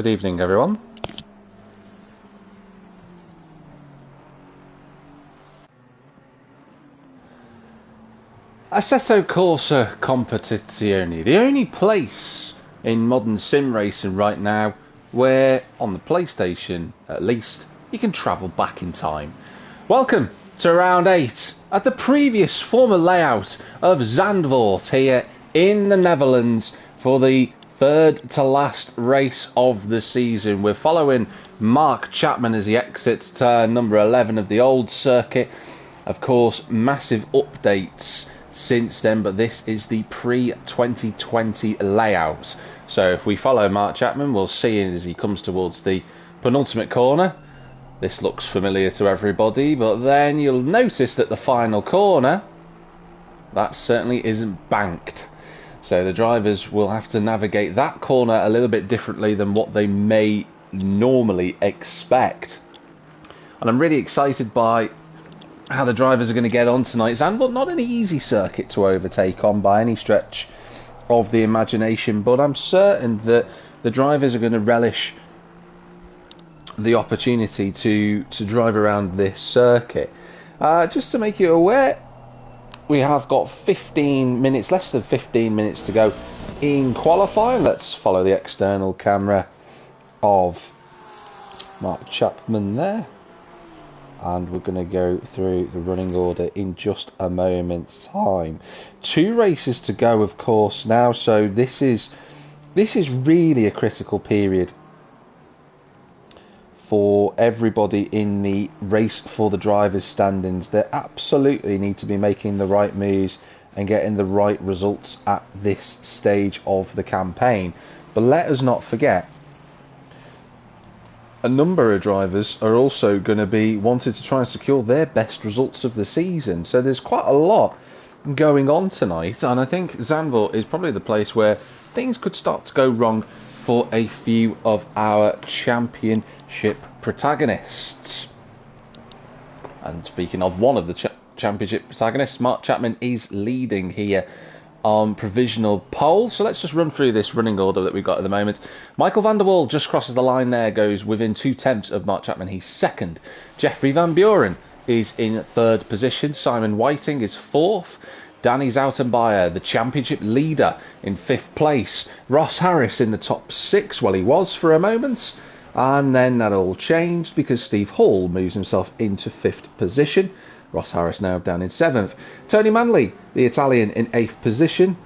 Good evening, everyone. Assetto Corsa Competizione, the only place in modern sim racing right now where, on the PlayStation at least, you can travel back in time. Welcome to round 8 at the previous former layout of Zandvoort here in the Netherlands for the third to last race of the season. We're following Mark Chapman as he exits turn number 11 of the old circuit. Of course, massive updates since then, but this is the pre-2020 layout. So if we follow Mark Chapman, we'll see as he comes towards the penultimate corner. This looks familiar to everybody, but then you'll notice that the final corner, that certainly isn't banked. So the drivers will have to navigate that corner a little bit differently than what they may normally expect. And I'm really excited by how the drivers are going to get on tonight. Zandvoort, not an easy circuit to overtake on by any stretch of the imagination, but I'm certain that the drivers are going to relish the opportunity to drive around this circuit. Just to make you aware, we have got 15 minutes, less than 15 minutes to go in qualifying. Let's follow the external camera of Mark Chapman there. And we're going to go through the running order in just a moment's time. 2 races to go, of course, now. So this is really a critical period for everybody in the race for the drivers' standings. They absolutely need to be making the right moves and getting the right results at this stage of the campaign. But let us not forget, a number of drivers are also going to be wanting to try and secure their best results of the season. So there's quite a lot going on tonight, and I think Zandvoort is probably the place where things could start to go wrong for a few of our championship protagonists. And speaking of one of the championship protagonists, Mark Chapman is leading here on provisional pole. So let's just run through this running order that we've got at the moment. Michael van der Wal just crosses the line there, goes within 2/10 of Mark Chapman. He's second. Jeffrey Van Buren is in third position. Simon Whiting is fourth. Danny Zoutenbayer, the championship leader, in 5th place. Ross Harris in the top 6, well, he was for a moment, and then that all changed because Steve Hall moves himself into 5th position. Ross Harris now down in 7th. Tony Manley, the Italian, in 8th position.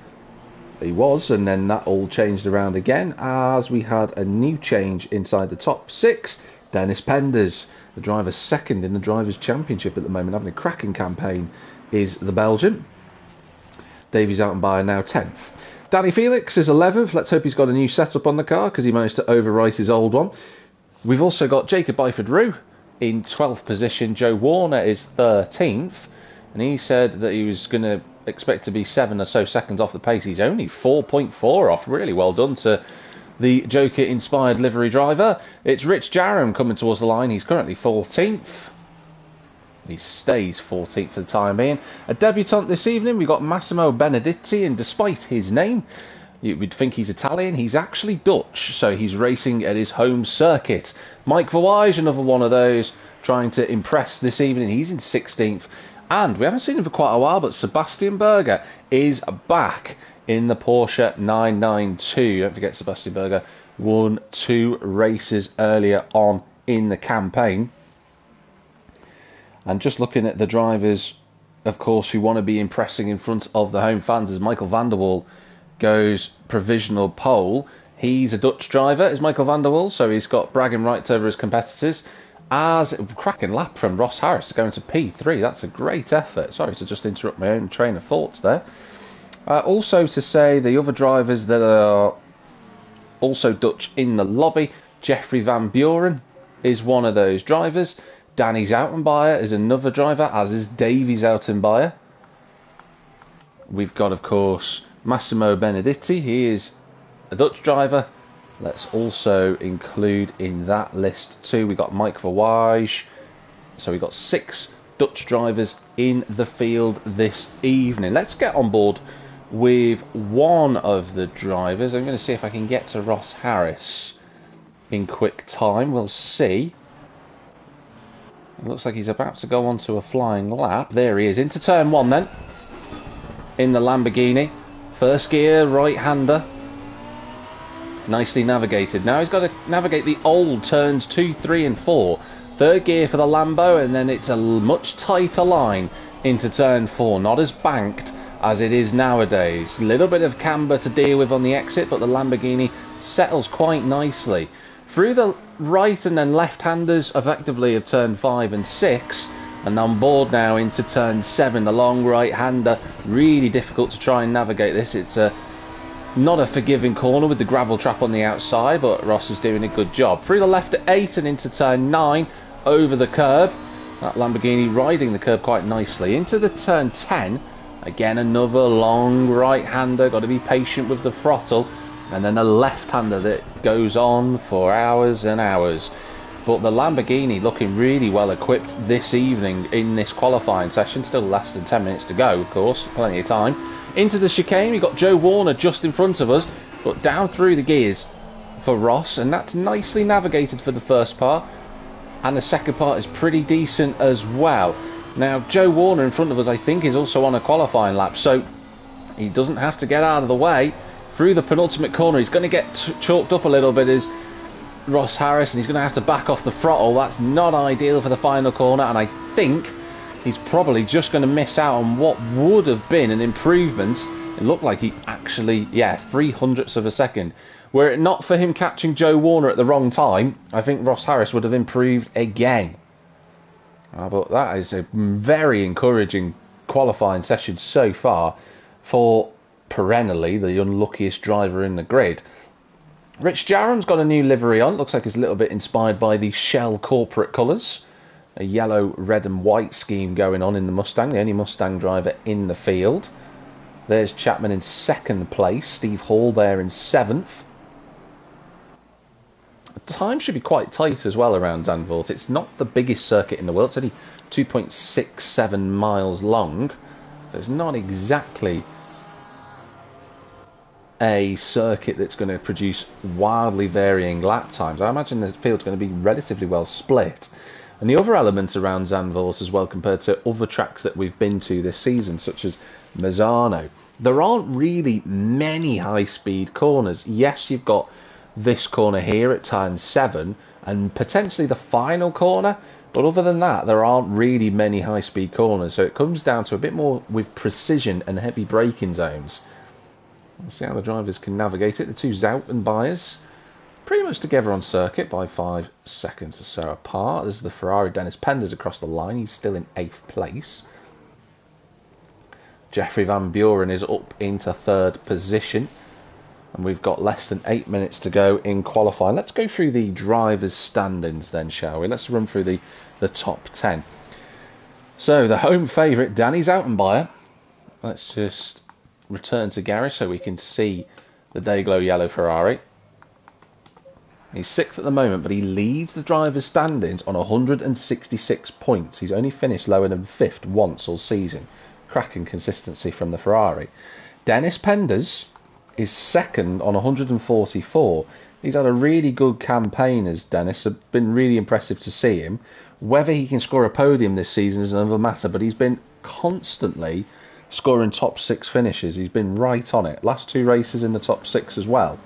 He was, and then that all changed around again as we had a new change inside the top 6. Dennis Penders, the driver's second in the Drivers' Championship at the moment, having a cracking campaign, is the Belgian. Davy Zoutenbayer now 10th. Danny Felix is 11th. Let's hope he's got a new setup on the car because he managed to overwrite his old one. We've also got Jacob Byford-Rue in 12th position. Joe Warner is 13th, and he said that he was going to expect to be 7 or so seconds off the pace. He's only 4.4 off. Really well done to the Joker-inspired livery driver. It's Rich Jarram coming towards the line. He's currently 14th. He stays 14th for the time being. A debutant this evening, we've got Massimo Benedetti, and despite his name, you would think he's Italian. He's actually Dutch, so he's racing at his home circuit. Mike Verwijs, another one of those, trying to impress this evening. He's in 16th. And we haven't seen him for quite a while, but Sebastian Berger is back in the Porsche 992. Don't forget, Sebastian Berger won 2 races earlier on in the campaign. And just looking at the drivers, of course, who want to be impressing in front of the home fans, as Michael van der Wal goes provisional pole. He's a Dutch driver, is Michael van der Wal, so he's got bragging rights over his competitors. As a cracking lap from Ross Harris going to P3. That's a great effort. Sorry to just interrupt my own train of thoughts there. Also to say the other drivers that are also Dutch in the lobby, Jeffrey Van Buren is one of those drivers. Danny Zoutenbayer is another driver, as is Davy Zoutenbayer. We've got, of course, Massimo Benedetti. He is a Dutch driver. Let's also include in that list too, we've got Mike Verwijs. So we've got 6 Dutch drivers in the field this evening. Let's get on board with one of the drivers. I'm going to see if I can get to Ross Harris in quick time. We'll see. It looks like he's about to go on to a flying lap. There he is, into turn 1 then, in the Lamborghini. First gear, right-hander. Nicely navigated. Now he's got to navigate the old turns 2, 3 and 4. Third gear for the Lambo, and then it's a much tighter line into turn 4. Not as banked as it is nowadays. A little bit of camber to deal with on the exit, but the Lamborghini settles quite nicely. Through the right and then left-handers effectively of turn 5 and 6, and on board now into turn 7, the long right-hander. Really difficult to try and navigate this. It's not a forgiving corner with the gravel trap on the outside, but Ross is doing a good job. Through the left at 8 and into turn 9, over the curb. That Lamborghini riding the curb quite nicely. Into the turn 10, again another long right-hander. Got to be patient with the throttle. And then a left-hander that goes on for hours and hours. But the Lamborghini looking really well equipped this evening in this qualifying session. Still less than 10 minutes to go, of course, plenty of time. Into the chicane, we've got Joe Warner just in front of us, but down through the gears for Ross, and that's nicely navigated for the first part, and the second part is pretty decent as well. Now, Joe Warner in front of us, I think, is also on a qualifying lap, so he doesn't have to get out of the way. Through the penultimate corner, he's going to get chalked up a little bit as Ross Harris, and he's going to have to back off the throttle. That's not ideal for the final corner, and I think he's probably just going to miss out on what would have been an improvement. It looked like he actually, 3/100ths of a second. Were it not for him catching Joe Warner at the wrong time, I think Ross Harris would have improved again. But that is a very encouraging qualifying session so far for perennially the unluckiest driver in the grid. Rich Jarram's got a new livery on. Looks like it's a little bit inspired by the Shell corporate colours. A yellow, red and white scheme going on in the Mustang, the only Mustang driver in the field. There's Chapman in 2nd place, Steve Hall there in 7th. The time should be quite tight as well around Zandvoort. It's not the biggest circuit in the world, it's only 2.67 miles long, so it's not exactly a circuit that's going to produce wildly varying lap times. I imagine the field's going to be relatively well split. And the other elements around Zandvoort as well, compared to other tracks that we've been to this season, such as Mazzano, there aren't really many high-speed corners. Yes, you've got this corner here at turn 7 and potentially the final corner, but other than that, there aren't really many high-speed corners. So it comes down to a bit more with precision and heavy braking zones. We'll see how the drivers can navigate it. The two Zouten buyers pretty much together on circuit by 5 seconds or so apart. This is the Ferrari. Dennis Penders across the line. He's still in 8th place. Jeffrey Van Buren is up into 3rd position. And we've got less than 8 minutes to go in qualifying. Let's go through the drivers' standings then, shall we? Let's run through the top 10. So, the home favourite, Danny Zoutenbayer. Let's just return to garage so we can see the Dayglow yellow Ferrari. He's 6th at the moment, but he leads the drivers' standings on 166 points. He's only finished lower than 5th once all season. Cracking consistency from the Ferrari. Dennis Penders is 2nd on 144. He's had a really good campaign as Dennis. It's been really impressive to see him. Whether he can score a podium this season is another matter, but he's been constantly scoring top 6 finishes. He's been right on it. Last 2 races in the top 6 as well.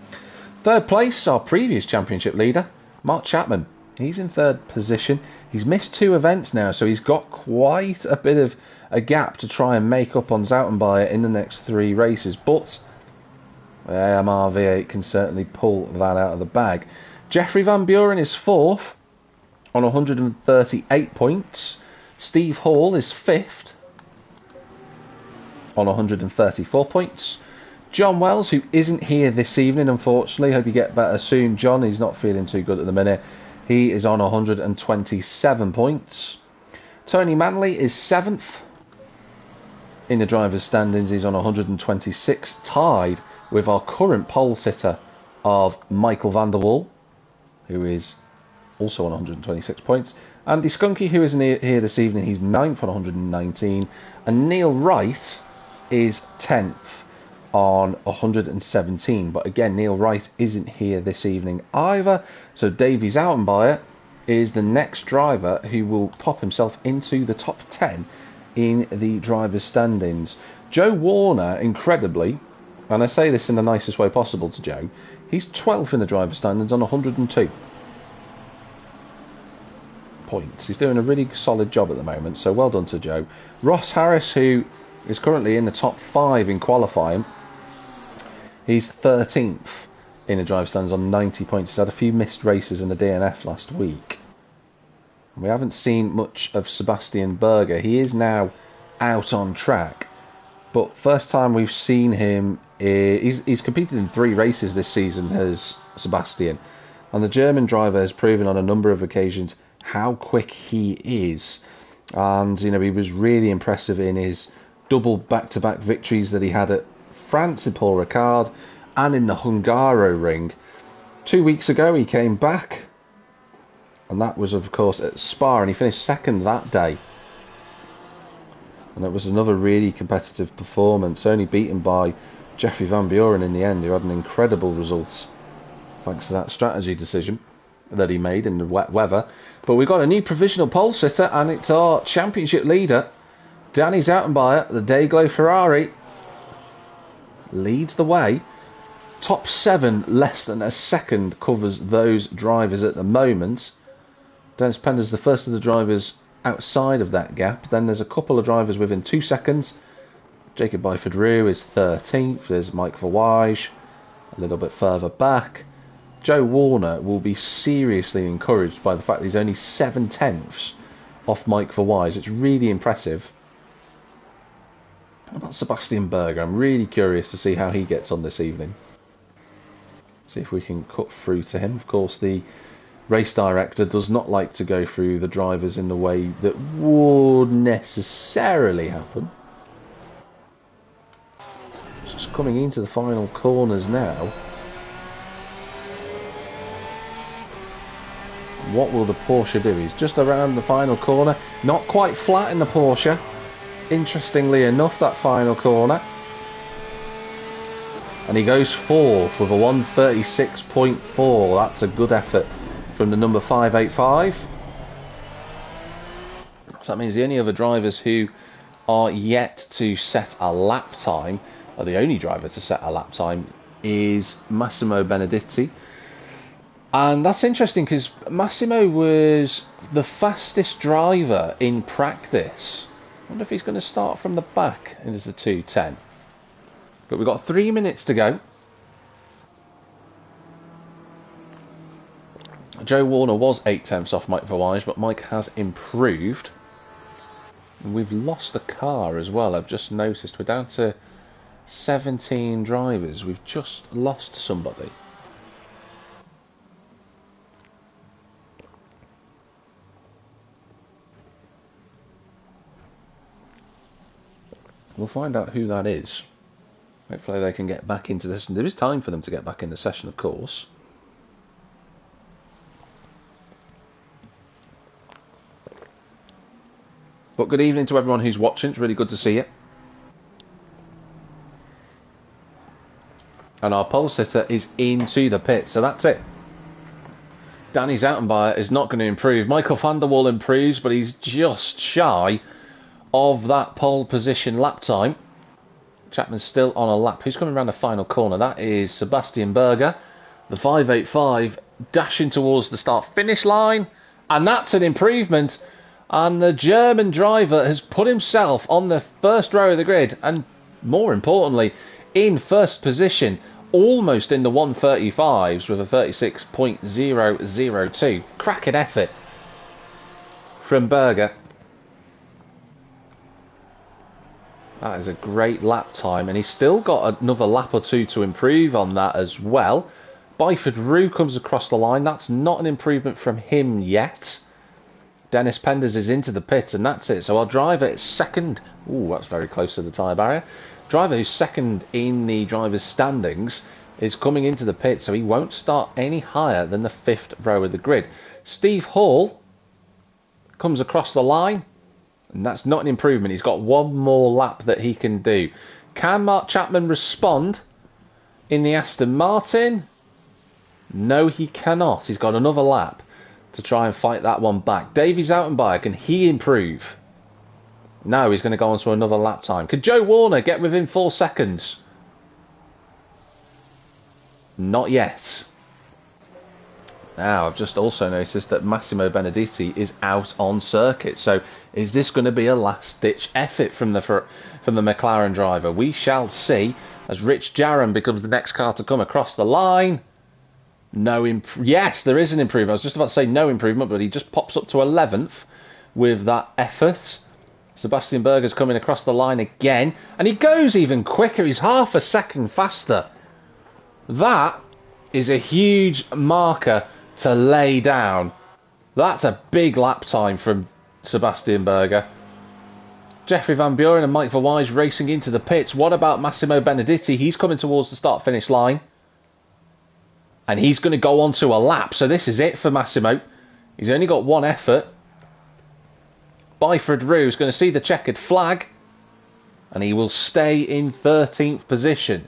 3rd place, our previous championship leader, Mark Chapman. He's in 3rd position. He's missed 2 events now, so he's got quite a bit of a gap to try and make up on Zoutenbayer in the next 3 races. But AMR V8 can certainly pull that out of the bag. Jeffrey Van Buren is 4th on 138 points. Steve Hall is 5th on 134 points. John Wells, who isn't here this evening, unfortunately. Hope you get better soon, John. He's not feeling too good at the minute. He is on 127 points. Tony Manley is 7th in the drivers' standings. He's on 126, tied with our current pole sitter of Michael van der Wal, who is also on 126 points. Andy Skunky, who isn't here this evening, he's 9th on 119. And Neil Wright is 10th on 117. But again, Neil Wright isn't here this evening either. So Davy Zoutenbayer is the next driver who will pop himself into the top 10 in the drivers' standings. Joe Warner, incredibly, and I say this in the nicest way possible to Joe, he's 12th in the drivers' standings on 102 points. He's doing a really solid job at the moment, so well done to Joe. Ross Harris, who is currently in the top 5 in qualifying, he's 13th in the driver standings on 90 points. He's had a few missed races in the DNF last week. We haven't seen much of Sebastian Berger. He is now out on track, but first time we've seen him, he's competed in 3 races this season as Sebastian, and the German driver has proven on a number of occasions how quick he is. And you know, he was really impressive in his double back-to-back victories that he had at France in Paul Ricard and in the Hungaroring. 2 weeks ago he came back, and that was of course at Spa, and he finished second that day, and it was another really competitive performance, only beaten by Jeffrey Van Buren in the end, who had an incredible result thanks to that strategy decision that he made in the wet weather. But we've got a new provisional pole sitter, and it's our championship leader, Danny Zoutenbayer. The Dayglow Ferrari leads the way. Top 7, less than a second, covers those drivers at the moment. Dennis Pender's the first of the drivers outside of that gap. Then there's a couple of drivers within 2 seconds. Jacob Byford-Rue is 13th. There's Mike Verweij a little bit further back. Joe Warner will be seriously encouraged by the fact that he's only 7/10 off Mike Verweij. It's really impressive. How about Sebastian Berger? I'm really curious to see how he gets on this evening. See if we can cut through to him. Of course, the race director does not like to go through the drivers in the way that would necessarily happen. Just coming into the final corners now. What will the Porsche do? He's just around the final corner. Not quite flat in the Porsche. Interestingly enough, that final corner. And he goes 4th with a 1:36.4. That's a good effort from the number 585. So that means the only other drivers who are yet to set a lap time, or the only driver to set a lap time, is Massimo Benedetti. And that's interesting because Massimo was the fastest driver in practice. I wonder if he's going to start from the back into the 2:10. But we've got 3 minutes to go. Joe Warner was 8/10 off Mike Verweij, but Mike has improved. And we've lost the car as well. I've just noticed we're down to 17 drivers. We've just lost somebody. We'll find out who that is. Hopefully they can get back into this. There is time for them to get back in the session, of course. But good evening to everyone who's watching. It's really good to see you. And our pole sitter is into the pit, so that's it. Danny Zoutenbayer is not going to improve. Michael van der Wal improves, but he's just shy of that pole position lap time. Chapman's still on a lap. Who's coming around the final corner? That is Sebastian Berger, the 585, dashing towards the start-finish line, and that's an improvement. And the German driver has put himself on the first row of the grid, and more importantly, in first position, almost in the 135s with a 36.002. Cracking effort from Berger. That is a great lap time, and he's still got another lap or two to improve on that as well. Byford-Rue comes across the line. That's not an improvement from him yet. Dennis Penders is into the pit, and that's it. So our driver is second. Ooh, that's very close to the tyre barrier. Driver who's second in the driver's standings is coming into the pit, so he won't start any higher than the 5th row of the grid. Steve Hall comes across the line, and that's not an improvement. He's got one more lap that he can do. Can Mark Chapman respond in the Aston Martin? No, he cannot. He's got another lap to try and fight that one back. Davy Zoutenbayer, can he improve? No, he's going to go on to another lap time. Could Joe Warner get within 4 seconds? Not yet. Now, I've just also noticed that Massimo Benedetti is out on circuit. So, is this going to be a last-ditch effort from the McLaren driver? We shall see as Rich Jarram becomes the next car to come across the line. Yes, there is an improvement. I was just about to say no improvement, but he just pops up to 11th with that effort. Sebastian Berger's coming across the line again, and he goes even quicker. He's half a second faster. That is a huge marker to lay down. That's a big lap time from Sebastian Berger. Jeffrey Van Buren and Mike Verwijs racing into the pits. What about Massimo Benedetti? He's coming towards the start-finish line. And he's going to go on to a lap. So this is it for Massimo. He's only got one effort. Byford Rue is going to see the checkered flag. And he will stay in 13th position.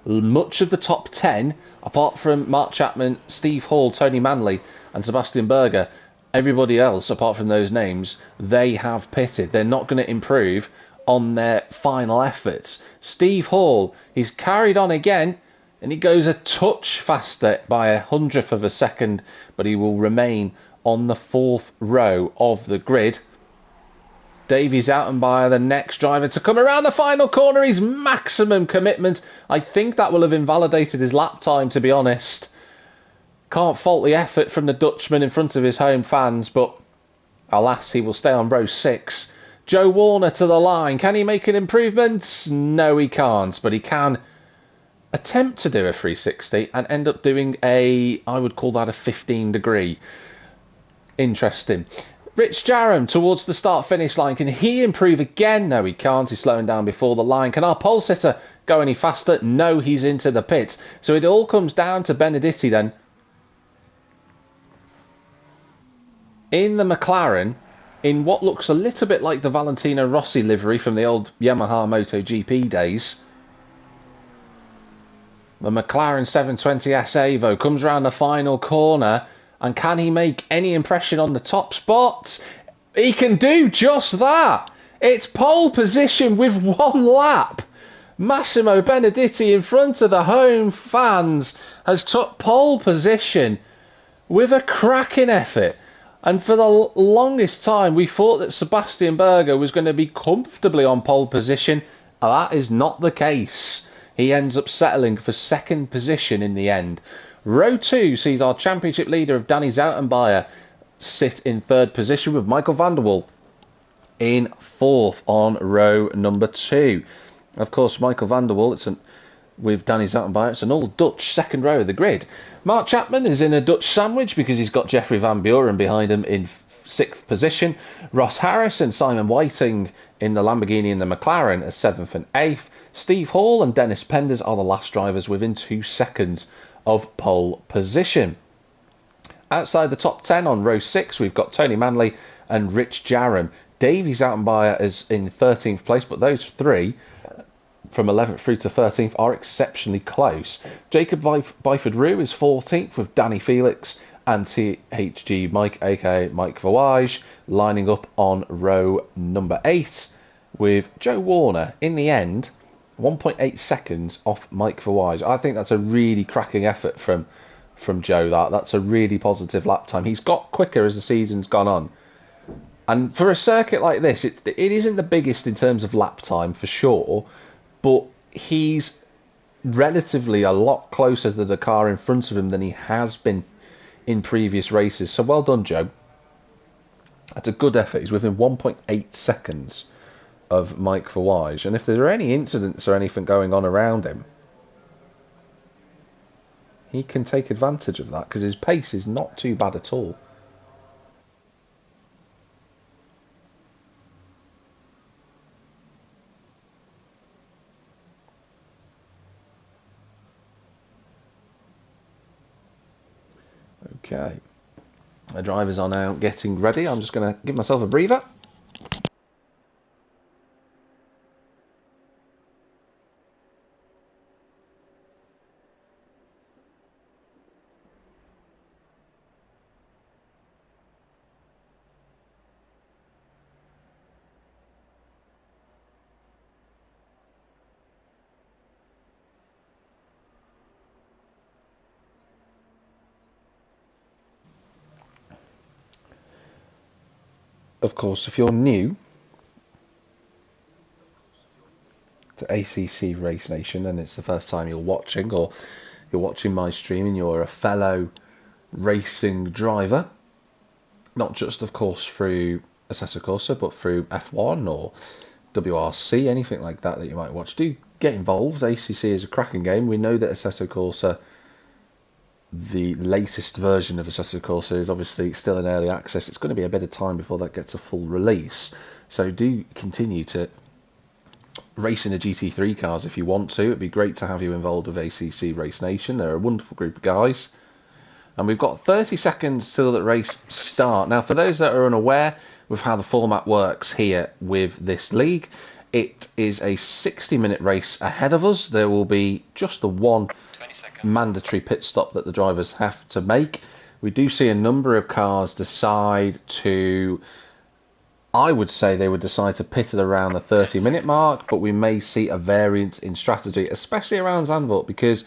Much of the top 10, apart from Mark Chapman, Steve Hall, Tony Manley and Sebastian Berger, everybody else, apart from those names, they have pitted. They're not going to improve on their final efforts. Steve Hall, he's carried on again. And he goes a touch faster by 100th of a second, but he will remain on the 4th row of the grid. Davy Zoutenbayer, the next driver to come around the final corner. His maximum commitment. I think that will have invalidated his lap time, to be honest. Can't fault the effort from the Dutchman in front of his home fans, but alas, he will stay on row 6. Joe Warner to the line. Can he make an improvement? No, he can't, but he can attempt to do a 360 and end up doing I would call that a 15 degree. Interesting. Rich Jarram towards the start-finish line. Can he improve again? No, he can't. He's slowing down before the line. Can our pole sitter go any faster? No, he's into the pits. So it all comes down to Benedetti then. In the McLaren, in what looks a little bit like the Valentino Rossi livery from the old Yamaha MotoGP days, the McLaren 720S Evo comes around the final corner, and can he make any impression on the top spot? He can do just that. It's pole position with one lap. Massimo Benedetti in front of the home fans has took pole position with a cracking effort. And for the longest time, we thought that Sebastian Berger was going to be comfortably on pole position. That is not the case. He ends up settling for 2nd position in the end. Row 2 sees our championship leader of Danny Zoutenbayer sit in 3rd position with Michael van der Wal in 4th on row number 2. Of course, Michael van der Wal, with Danny Zoutenbayer, it's an all Dutch 2nd row of the grid. Mark Chapman is in a Dutch sandwich because he's got Jeffrey Van Buren behind him in 6th position. Ross Harris and Simon Whiting in the Lamborghini and the McLaren as 7th and 8th. Steve Hall and Dennis Penders are the last drivers within 2 seconds of pole position. Outside the top 10 on row 6, we've got Tony Manley and Rich Jarram. Davy Zoutenbayer is in 13th place, but those three from 11th through to 13th are exceptionally close. Jacob Byford Rue is 14th with Danny Felix and THG Mike, aka Mike Verwijs, lining up on row number 8 with Joe Warner in the end 1.8 seconds off Mike Verwijs. I think that's a really cracking effort from Joe. That's a really positive lap time. He's got quicker as the season's gone on. And for a circuit like this, it isn't the biggest in terms of lap time for sure, but he's relatively a lot closer to the car in front of him than he has been in previous races. So well done, Joe. That's a good effort. He's within 1.8 seconds of Mike Verwijs. And if there are any incidents or anything going on around him, he can take advantage of that because his pace is not too bad at all. Okay, the drivers are now getting ready. I'm just going to give myself a breather. of course, if you're new to ACC Race Nation and it's the first time you're watching, or you're watching my stream and you're a fellow racing driver, not just, of course, through Assetto Corsa, but through F1 or WRC, anything like that you might watch, do get involved. ACC is a cracking game. We know that Assetto Corsa, the latest version of Assetto Corsa, is obviously still in early access. It's going to be a bit of time before that gets a full release. So do continue to race in the GT3 cars if you want to. It'd be great to have you involved with ACC Race Nation. They're a wonderful group of guys. And we've got 30 seconds till the race start. Now, for those that are unaware with how the format works here with this league, it is a 60-minute race ahead of us. There will be just the one mandatory pit stop that the drivers have to make. We do see a number of cars decide to, I would say they would decide to pit at around the 30-minute mark, but we may see a variance in strategy, especially around Zandvoort, because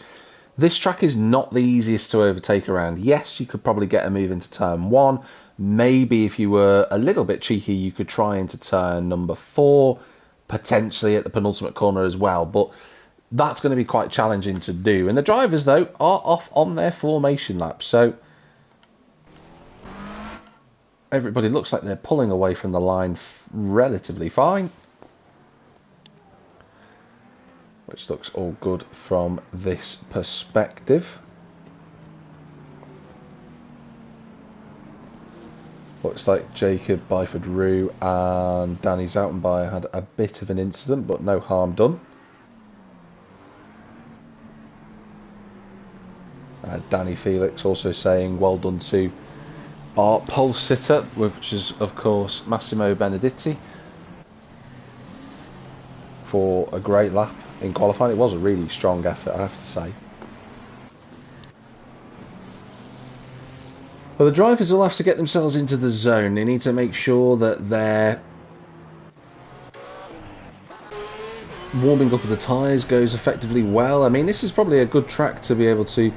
this track is not the easiest to overtake around. Yes, you could probably get a move into turn 1. Maybe if you were a little bit cheeky, you could try into turn number 4, potentially at the penultimate corner as well. But that's going to be quite challenging to do. And the drivers, though, are off on their formation laps. So everybody looks like they're pulling away from the line relatively fine, which looks all good from this perspective. Looks like Jacob Byford-Rue and Danny Zoutenbayer had a bit of an incident, but no harm done. Danny Felix also saying well done to our pole sitter, which is, of course, Massimo Benedetti, for a great lap in qualifying. It was a really strong effort, I have to say. Well, the drivers will have to get themselves into the zone. They need to make sure that their warming up of the tyres goes effectively well. I mean, this is probably a good track to be able to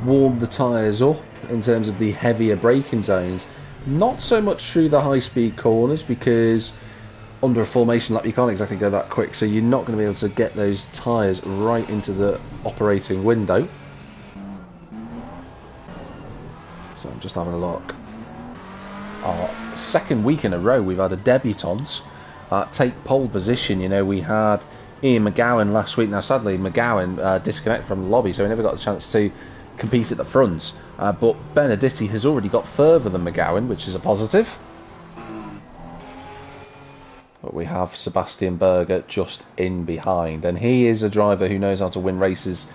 warm the tyres up in terms of the heavier braking zones. Not so much through the high-speed corners, because under a formation lap you can't exactly go that quick, so you're not going to be able to get those tyres right into the operating window. So I'm just having a look. Our second week in a row we've had a debutant take pole position. You know, we had Ian McGowan last week. Now sadly McGowan disconnected from the lobby, so he never got a chance to compete at the front. But Benedetti has already got further than McGowan, which is a positive. But we have Sebastian Berger just in behind, and he is a driver who knows how to win races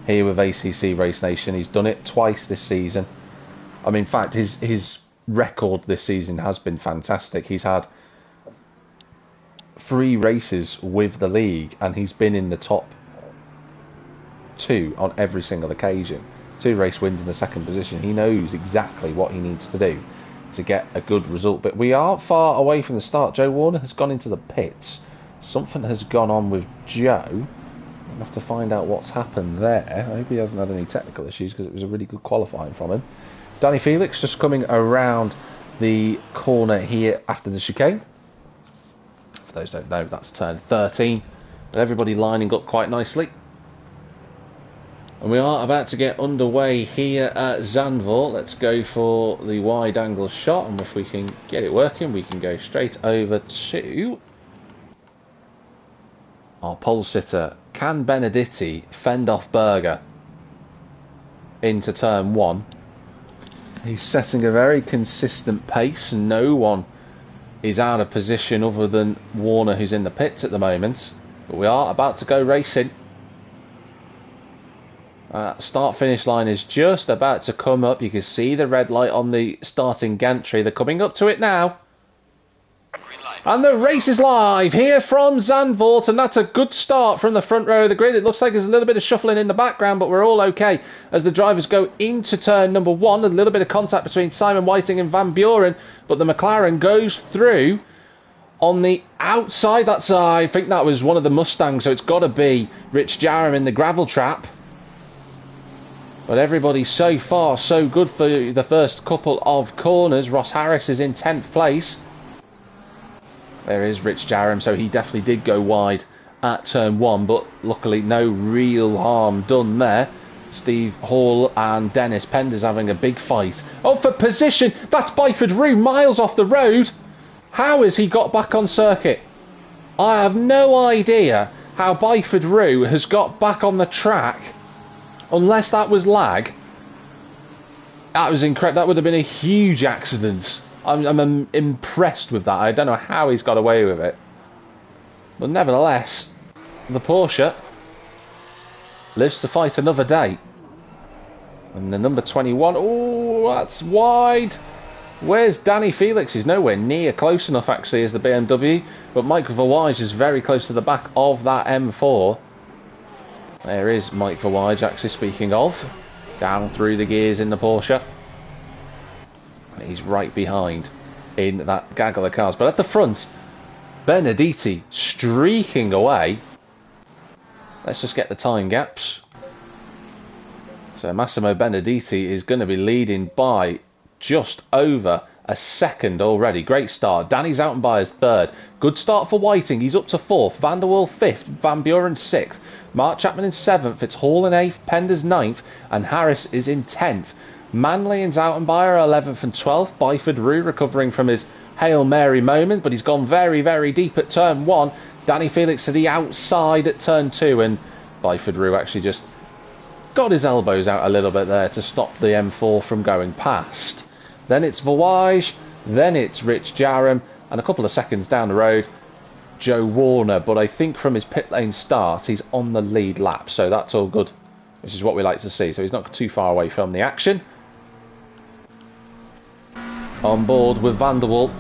here with ACC Race Nation. He's done it twice this season. I mean, in fact, his record this season has been fantastic. He's had 3 races with the league, and he's been in the top 2 on every single occasion. 2 race wins in the second position. He knows exactly what he needs to do to get a good result. But we aren't far away from the start. Joe Warner has gone into the pits. Something has gone on with Joe. We'll have to find out what's happened there. I hope he hasn't had any technical issues, because it was a really good qualifying from him. Danny Felix just coming around the corner here after the chicane. For those who don't know, that's turn 13. But everybody lining up quite nicely. And we are about to get underway here at Zandvoort. Let's go for the wide angle shot, and if we can get it working, we can go straight over to our pole sitter. Can Benedetti fend off Berger into turn 1? He's setting a very consistent pace, and no one is out of position other than Warner, who's in the pits at the moment. But we are about to go racing. Start-finish line is just about to come up. You can see the red light on the starting gantry. They're coming up to it now. And the race is live here from Zandvoort, and that's a good start from the front row of the grid. It looks like there's a little bit of shuffling in the background, but we're all okay as the drivers go into turn number 1. A little bit of contact between Simon Whiting and Van Buren, but the McLaren goes through on the outside. That's I think that was one of the Mustangs, so it's got to be Rich Jarham in the gravel trap. But everybody so far so good for the first couple of corners. Ross Harris is in 10th place. There is Rich Jarram, so he definitely did go wide at turn 1, but luckily no real harm done there. Steve Hall and Dennis Penders having a big fight. Oh, for position, that's Byford Rue, miles off the road. How has he got back on circuit? I have no idea how Byford Rue has got back on the track, unless that was lag. That was incredible. That would have been a huge accident. I'm impressed with that. I don't know how he's got away with it. But nevertheless, the Porsche lives to fight another day. And the number 21, oh, that's wide. Where's Danny Felix? He's nowhere near close enough, actually, as the BMW. But Mike Verwij is very close to the back of that M4. There is Mike Verwij, actually, speaking of. Down through the gears in the Porsche. And he's right behind in that gaggle of cars. But at the front, Benedetti streaking away. Let's just get the time gaps. So Massimo Benedetti is going to be leading by just over a second already. Great start. Danny Zoutenbayer's third. Good start for Whiting. He's up to fourth. Van der Waal fifth. Van Buren sixth. Mark Chapman in seventh. It's Hall in eighth. Penders ninth. And Harris is in 10th. Manley and Zoutenbayer 11th and 12th. Byford Rue recovering from his Hail Mary moment, but he's gone very, very deep at turn 1. Danny Felix to the outside at turn 2, and Byford Rue actually just got his elbows out a little bit there to stop the M4 from going past. Then it's Verwij, then it's Rich Jarram, and a couple of seconds down the road, Joe Warner. But I think from his pit lane start, he's on the lead lap, so that's all good, which is what we like to see. So he's not too far away from the action. On board with Van der Waal.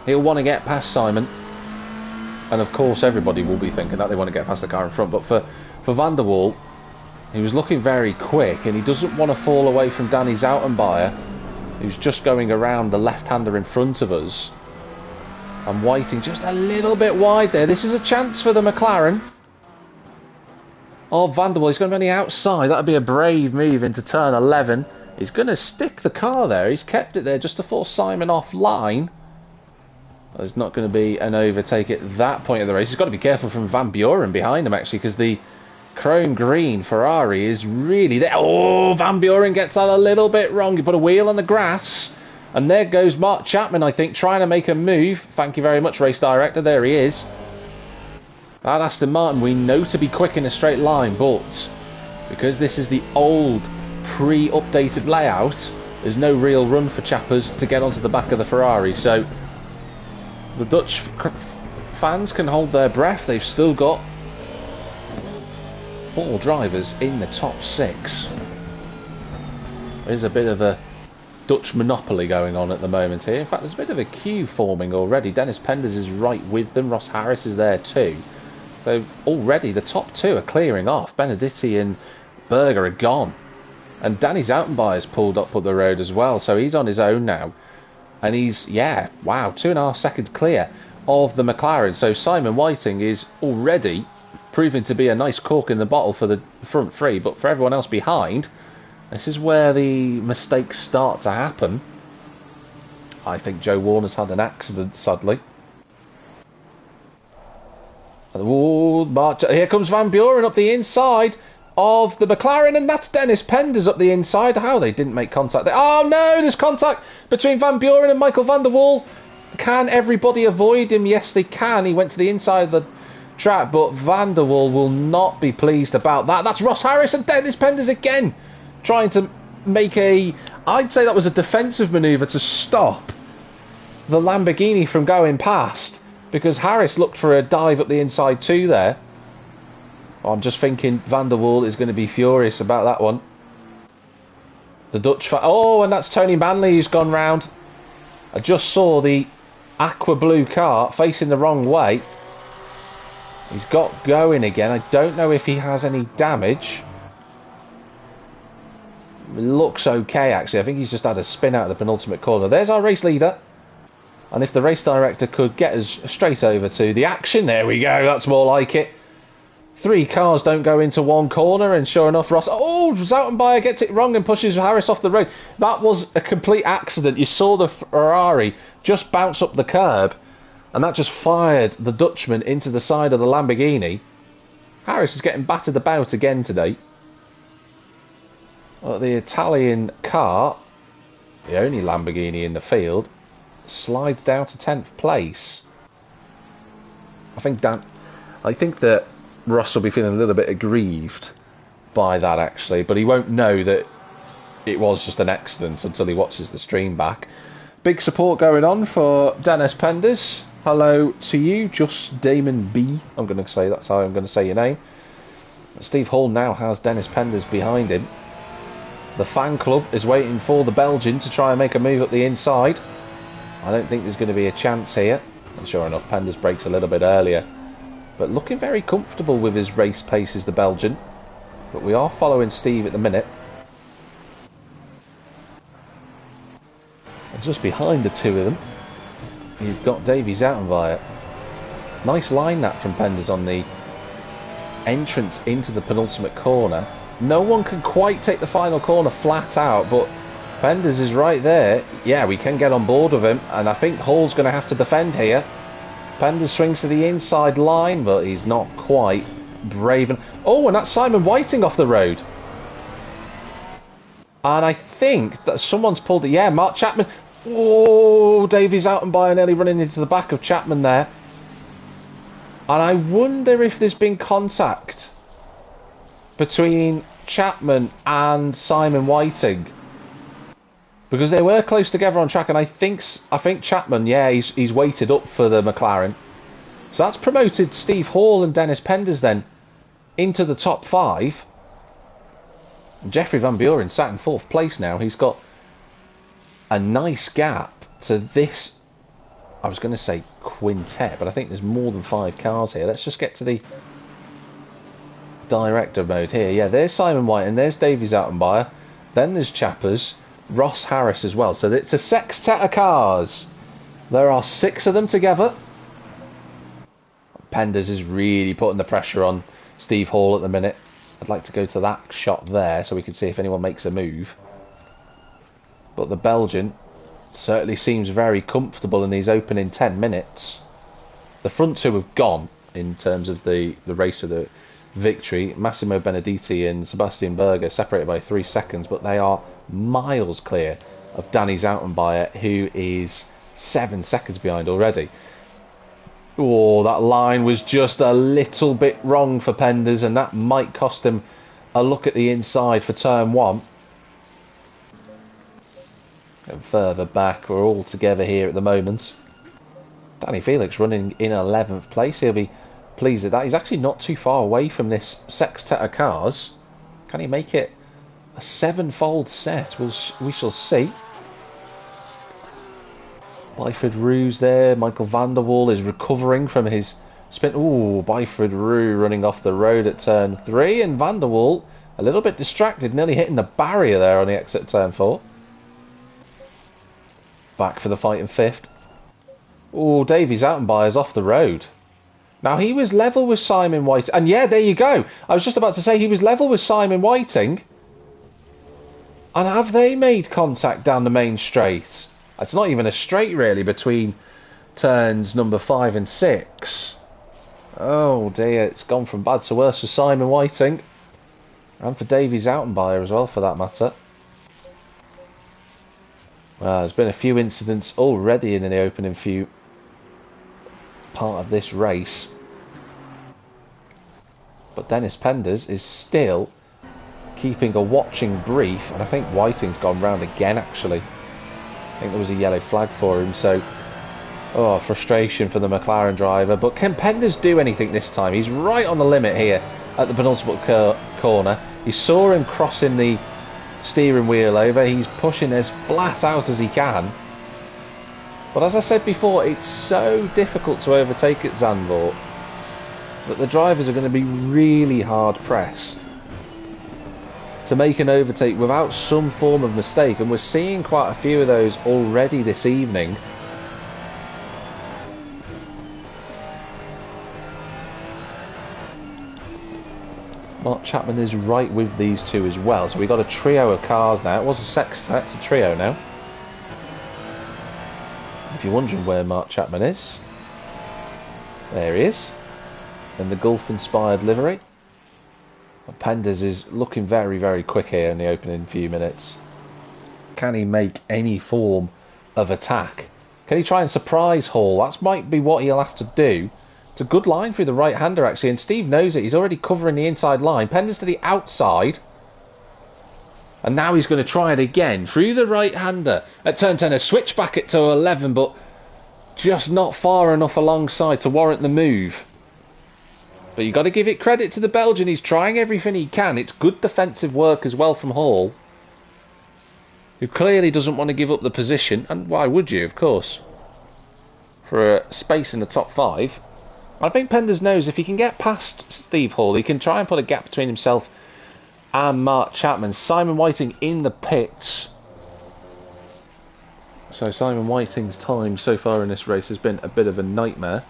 He'll want to get past Simon. And of course everybody will be thinking that they want to get past the car in front. But for Van der Waal, he was looking very quick, and he doesn't want to fall away from Danny Zoutenbayer, who's just going around the left-hander in front of us. And Whiting just a little bit wide there. This is a chance for the McLaren. Oh, Van der Waal, he's going to be on the outside. That would be a brave move into turn 11. He's going to stick the car there. He's kept it there just to force Simon offline. There's not going to be an overtake at that point of the race. He's got to be careful from Van Buren behind him, actually, because the chrome green Ferrari is really there. Oh, Van Buren gets that a little bit wrong. He put a wheel on the grass. And there goes Mark Chapman, I think, trying to make a move. Thank you very much, race director. There he is. That Aston Martin we know to be quick in a straight line, but because this is the old pre-updated layout, there's no real run for Chappers to get onto the back of the Ferrari. So the Dutch fans can hold their breath. They've still got 4 drivers in the top 6. There's a bit of a Dutch monopoly going on at the moment here. In fact, there's a bit of a queue forming already. Dennis Penders is right with them. Ross Harris is there too. So already the top 2 are clearing off. Benedetti and Berger are gone. And Danny Zoutenbayer's pulled up the road as well. So he's on his own now. And he's, yeah, wow, 2.5 seconds clear of the McLaren. So Simon Whiting is already proving to be a nice cork in the bottle for the front 3. But for everyone else behind, this is where the mistakes start to happen. I think Joe Warner's had an accident, sadly. Oh, here comes Van Buren up the inside of the McLaren, and that's Dennis Penders up the inside. How they didn't make contact there. Oh no, there's contact between Van Buren and Michael van der Waal. Can everybody avoid him? Yes, they can. He went to the inside of the track, but Van der Waal will not be pleased about that. That's Ross Harris and Dennis Penders again, trying to make I'd say that was a defensive manoeuvre to stop the Lamborghini from going past, because Harris looked for a dive up the inside too there. I'm just thinking Van der Waal is going to be furious about that one. The Dutch... Oh, and that's Tony Manley who's gone round. I just saw the aqua blue car facing the wrong way. He's got going again. I don't know if he has any damage. It looks okay, actually. I think he's just had a spin out of the penultimate corner. There's our race leader. And if the race director could get us straight over to the action. There we go. That's more like it. 3 cars don't go into one corner, and sure enough, Ross... Oh, Zoutenbayer gets it wrong and pushes Harris off the road. That was a complete accident. You saw the Ferrari just bounce up the curb And that just fired the Dutchman into the side of the Lamborghini. Harris is getting battered about again today. Well, the Italian car, the only Lamborghini in the field, slides down to 10th place. I think that Ross will be feeling a little bit aggrieved by that, actually, but he won't know that it was just an accident until he watches the stream back. Big support going on for Dennis Penders. Hello to you, Just Damon B. I'm going to say that's how I'm going to say your name. Steve Hall now has Dennis Penders behind him. The fan club is waiting for the Belgian to try and make a move up the inside. I don't think there's going to be a chance here. And sure enough, Penders breaks a little bit earlier. But looking very comfortable with his race pace is the Belgian. But we are following Steve at the minute. And just behind the two of them, he's got Davy Zoutenbayer. Nice line that from Penders on the entrance into the penultimate corner. No one can quite take the final corner flat out, but Penders is right there. Yeah, we can get on board with him, and I think Hall's going to have to defend here. Penders swings to the inside line, but he's not quite brave. Oh, and that's Simon Whiting off the road. And I think that someone's pulled it. Yeah, Mark Chapman. Oh, Davies out and by nearly running into the back of Chapman there. And I wonder if there's been contact between Chapman and Simon Whiting, because they were close together on track, and I think Chapman, yeah, he's waited up for the McLaren, so that's promoted Steve Hall and Dennis Penders then into the top 5. And Jeffrey Van Buren sat in 4th place now. He's got a nice gap to this, I was going to say quintet, but I think there's more than 5 cars here. Let's just get to the director mode here. Yeah, there's Simon White and there's Davy Zoutenbayer. Then there's Chappers, Ross Harris as well. So it's a sextet of cars. There are 6 of them together. Penders is really putting the pressure on Steve Hall at the minute. I'd like to go to that shot there so we can see if anyone makes a move. But the Belgian certainly seems very comfortable in these opening 10 minutes. The front two have gone in terms of the race of the victory. Massimo Benedetti and Sebastian Berger separated by 3 seconds, but they are miles clear of Danny Zoutenbayer, who is 7 seconds behind already. Oh, that line was just a little bit wrong for Penders, and that might cost him a look at the inside for turn 1. And further back, we're all together here at the moment. Danny Felix running in 11th place. He'll be pleased at that. He's actually not too far away from this sextet of cars. Can he make it a 7-fold set? We shall see. Byford Ruse there. Michael van der Waal is recovering from his spin. Ooh, Byford Rue running off the road at turn 3. And van der Waal a little bit distracted, nearly hitting the barrier there on the exit at turn 4. Back for the fight in 5th. Oh, Davy Zoutenbayer's off the road. Now, he was level with Simon Whiting. And yeah, there you go. I was just about to say he was level with Simon Whiting. And have they made contact down the main straight? It's not even a straight, really, between turns number 5 and 6. Oh, dear. It's gone from bad to worse for Simon Whiting. And for Davy Zoutenbayer as well, for that matter. Well, there's been a few incidents already in the opening few part of this race. But Dennis Penders is still keeping a watching brief, and I think Whiting's gone round again, actually. I think there was a yellow flag for him, so frustration for the McLaren driver. But can Penders do anything this time? He's right on the limit here at the penultimate corner. You saw him crossing the steering wheel over. He's pushing as flat out as he can. But as I said before, it's so difficult to overtake at Zandvoort that the drivers are going to be really hard pressed to make an overtake without some form of mistake, and we're seeing quite a few of those already this evening. Mark Chapman is right with these two as well, so we've got a trio of cars now. It was a sextet, it's a trio now. If you're wondering where Mark Chapman is, There he is, in the Gulf-inspired livery. Penders is looking very, very quick here in the opening few minutes. Can he make any form of attack? Can he try and surprise Hall? That might be what he'll have to do. It's a good line through the right-hander, actually, and Steve knows it. He's already covering the inside line. Penders to the outside. And now he's going to try it again through the right-hander at turn 10. A switch back it to 11, but just not far enough alongside to warrant the move. But you've got to give it credit to the Belgian. He's trying everything he can. It's good defensive work as well from Hall, who clearly doesn't want to give up the position. And why would you, of course, for a space in the top 5. I think Penders knows if he can get past Steve Hall, he can try and put a gap between himself and Mark Chapman. Simon Whiting in the pits. So Simon Whiting's time so far in this race has been a bit of a nightmare.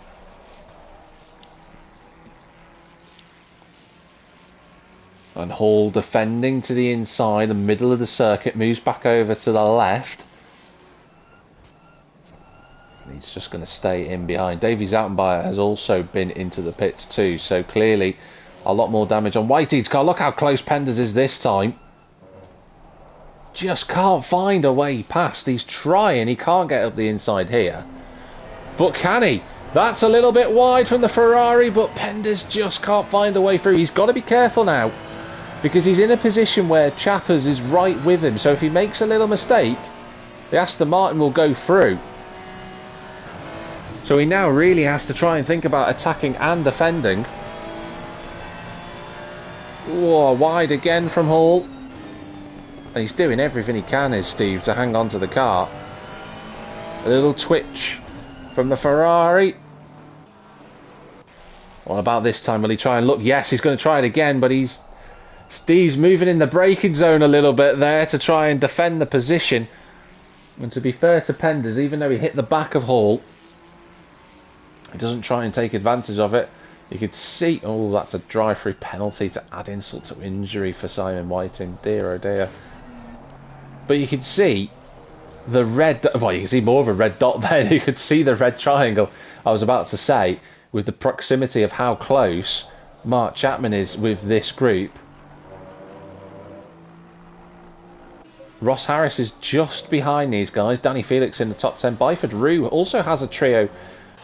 And Hall defending to the inside, the middle of the circuit, moves back over to the left. He's just going to stay in behind. Davy Zoutenbayer has also been into the pits too, so clearly a lot more damage on Whiting's car. Look how close Penders is this time. Just can't find a way past. He's trying, he can't get up the inside here. But can he? That's a little bit wide from the Ferrari, but Penders just can't find a way through. He's got to be careful now, because he's in a position where Chappers is right with him. So if he makes a little mistake, the Aston Martin will go through. So he now really has to try and think about attacking and defending. Oh, wide again from Hall. And he's doing everything he can, is Steve, to hang on to the car. A little twitch from the Ferrari. What about this time? Will he try and look? Yes, he's going to try it again, but Steve's moving in the braking zone a little bit there to try and defend the position. And to be fair to Penders, even though he hit the back of Hall, he doesn't try and take advantage of it. You could see, oh, that's a drive-through penalty to add insult to injury for Simon Whiting. Dear, oh dear. But you could see the red, well, you can see more of a red dot there. You could see the red triangle, I was about to say, with the proximity of how close Mark Chapman is with this group. Ross Harris is just behind these guys. Danny Felix in the top 10. Byford Rue also has a trio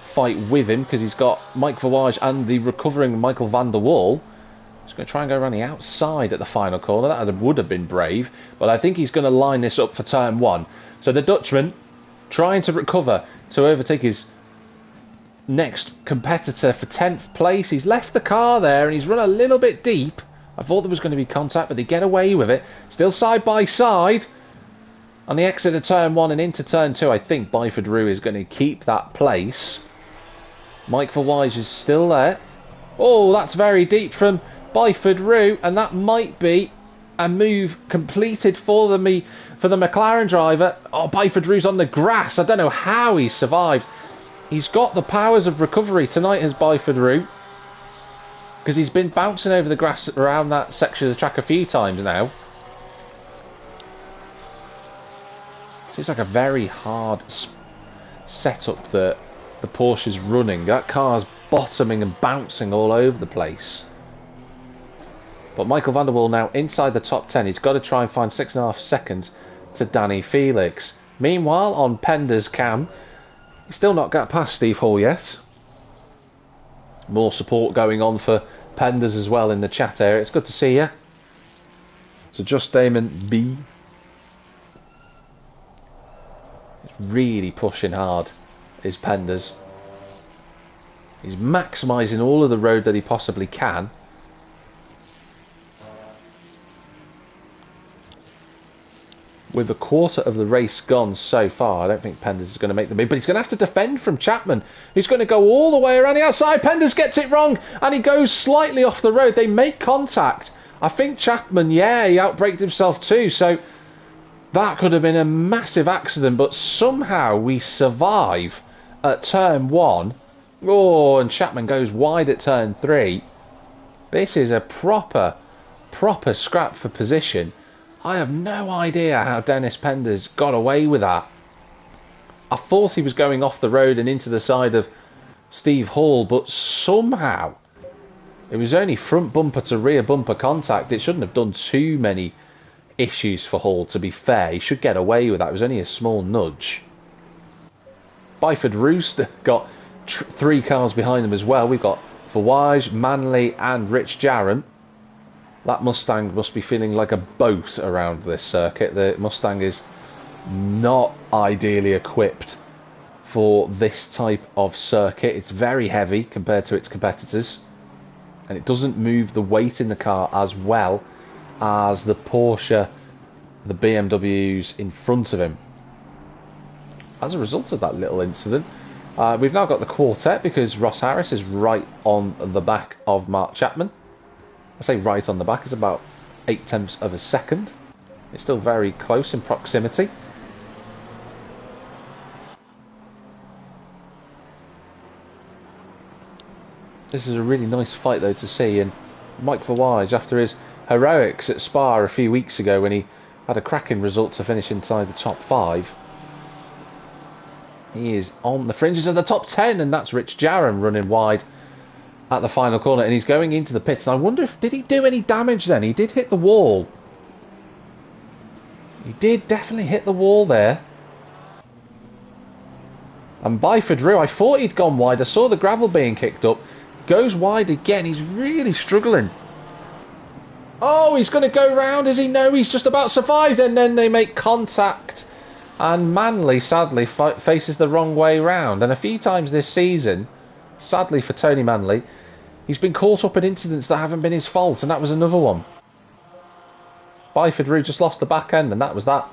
fight with him, because he's got Mike Verwage and the recovering Michael van der Waal. He's going to try and go around the outside at the final corner. That would have been brave, but I think he's going to line this up for turn 1. So the Dutchman trying to recover to overtake his next competitor for 10th place. He's left the car there and he's run a little bit deep. I thought there was going to be contact, but they get away with it. Still side by side on the exit of turn 1 and into turn 2. I think Byford Rue is going to keep that place. Mike Verwage is still there. Oh, that's very deep from Byford Rue, and that might be a move completed for the McLaren driver. Oh, Byford Rue's on the grass. I don't know how he survived. He's got the powers of recovery tonight, has Byford Rue, because he's been bouncing over the grass around that section of the track a few times now. Seems like a very hard setup that the Porsche's running. That car's bottoming and bouncing all over the place. But Michael van der Waal now inside the top 10. He's got to try and find 6.5 seconds to Danny Felix. Meanwhile, on Penders' cam, he's still not got past Steve Hall yet. More support going on for Penders as well in the chat area. It's good to see you. So Just Damon B. He's really pushing hard, is Penders. He's maximising all of the road that he possibly can. With a quarter of the race gone so far, I don't think Penders is going to make the move, but he's going to have to defend from Chapman, who's going to go all the way around the outside. Penders gets it wrong, and he goes slightly off the road. They make contact. I think Chapman, yeah, he outbraked himself too, so that could have been a massive accident, but somehow we survive at turn 1. Oh, and Chapman goes wide at turn 3. This is a proper scrap for position. I have no idea how Dennis Penders got away with that. I thought he was going off the road and into the side of Steve Hall, but somehow it was only front bumper to rear bumper contact. It shouldn't have done too many issues for Hall, to be fair. He should get away with that. It was only a small nudge. Byford Rooster got 3 cars behind them as well. We've got Fawaj, Manley and Rich Jarren. That Mustang must be feeling like a boat around this circuit. The Mustang is not ideally equipped for this type of circuit. It's very heavy compared to its competitors, and it doesn't move the weight in the car as well as the Porsche, the BMWs in front of him. As a result of that little incident, we've now got the quartet because Ross Harris is right on the back of Mark Chapman. I say right on the back, it's about 0.8 of a second. It's still very close in proximity. This is a really nice fight though to see, and Mike Verwij, after his heroics at Spa a few weeks ago when he had a cracking result to finish inside the top 5, he is on the fringes of the top 10, and that's Rich Jarren running wide at the final corner, and he's going into the pits. And I wonder if, did he do any damage then? He did hit the wall. He did definitely hit the wall there. And Byford Rue, I thought he'd gone wide. I saw the gravel being kicked up. Goes wide again. He's really struggling. Oh, he's going to go round. Does he know he's just about survived? And then they make contact. And Manley, sadly, faces the wrong way round. And a few times this season, sadly for Tony Manley, he's been caught up in incidents that haven't been his fault. And that was another one. Byford Rue just lost the back end, and that was that.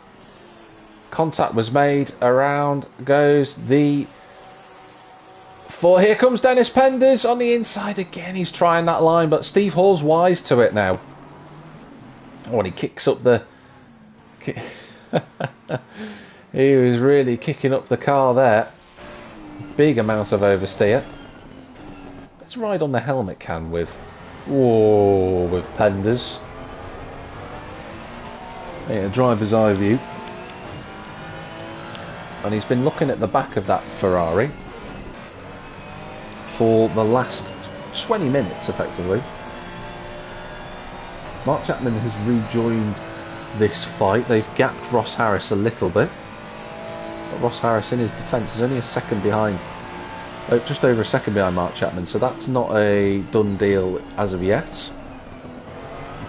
Contact was made. Around goes the... Here comes Dennis Penders on the inside again. He's trying that line, but Steve Hall's wise to it now. Oh, and he kicks up the... He was really kicking up the car there. Big amount of oversteer. Let's ride on the helmet cam with... Whoa, with Penders. A driver's eye view. And he's been looking at the back of that Ferrari for the last 20 minutes, effectively. Mark Chapman has rejoined this fight. They've gapped Ross Harris a little bit. But Ross Harris, in his defence, is only a second behind. Just over a second behind Mark Chapman, so that's not a done deal as of yet.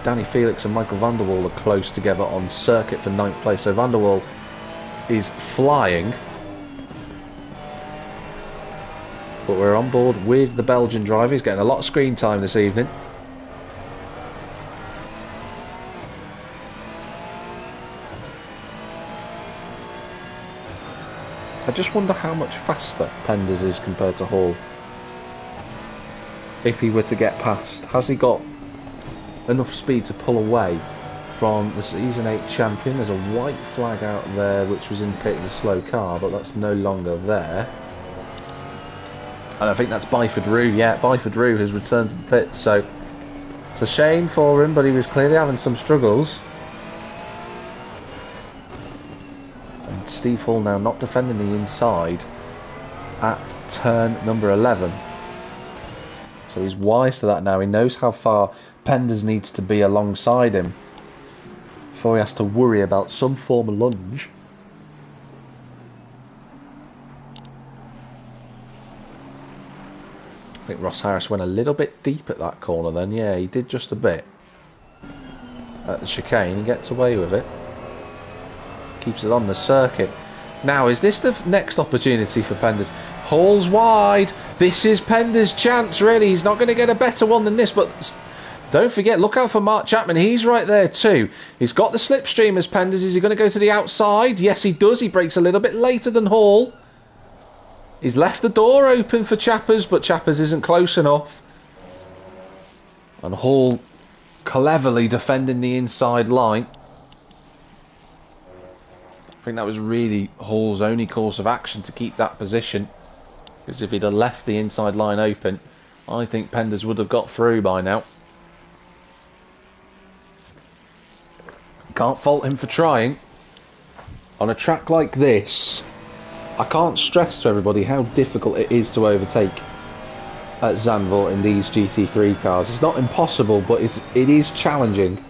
Danny Felix and Michael van der Waal are close together on circuit for 9th place. So van der Waal is flying. But we're on board with the Belgian driver. He's getting a lot of screen time this evening. I just wonder how much faster Penders is compared to Hall. If he were to get past, has he got enough speed to pull away from the Season 8 champion? There's a white flag out there which was indicating a slow car, but that's no longer there. And I think that's Byford Rue. Yeah, Byford Rue has returned to the pits, so it's a shame for him, but he was clearly having some struggles. And Steve Hall now not defending the inside at turn number 11. So he's wise to that now. He knows how far Penders needs to be alongside him before he has to worry about some form of lunge. I think Ross Harris went a little bit deep at that corner then. Yeah, he did just a bit. At the chicane, he gets away with it. Keeps it on the circuit. Now, is this the next opportunity for Penders? Hall's wide. This is Penders' chance, really. He's not going to get a better one than this, but don't forget, look out for Mark Chapman. He's right there too. He's got the slipstream as Penders. Is he going to go to the outside? Yes, he does. He brakes a little bit later than Hall. He's left the door open for Chappers, but Chappers isn't close enough. And Hall cleverly defending the inside line. I think that was really Hall's only course of action to keep that position. Because if he'd have left the inside line open, I think Penders would have got through by now. Can't fault him for trying. On a track like this, I can't stress to everybody how difficult it is to overtake. at Zandvoort in these GT3 cars. It's not impossible, but it is challenging.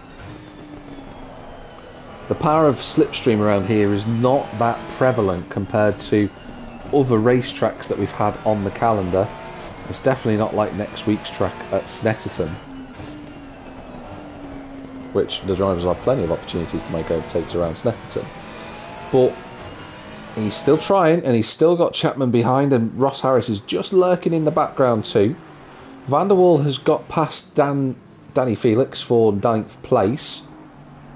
The power of slipstream around here is not that prevalent compared to other racetracks that we've had on the calendar. It's definitely not like next week's track at Snetterton, which the drivers have plenty of opportunities to make overtakes around Snetterton. But he's still trying, and he's still got Chapman behind, and Ross Harris is just lurking in the background too. Van der Waal has got past Danny Felix for 9th place.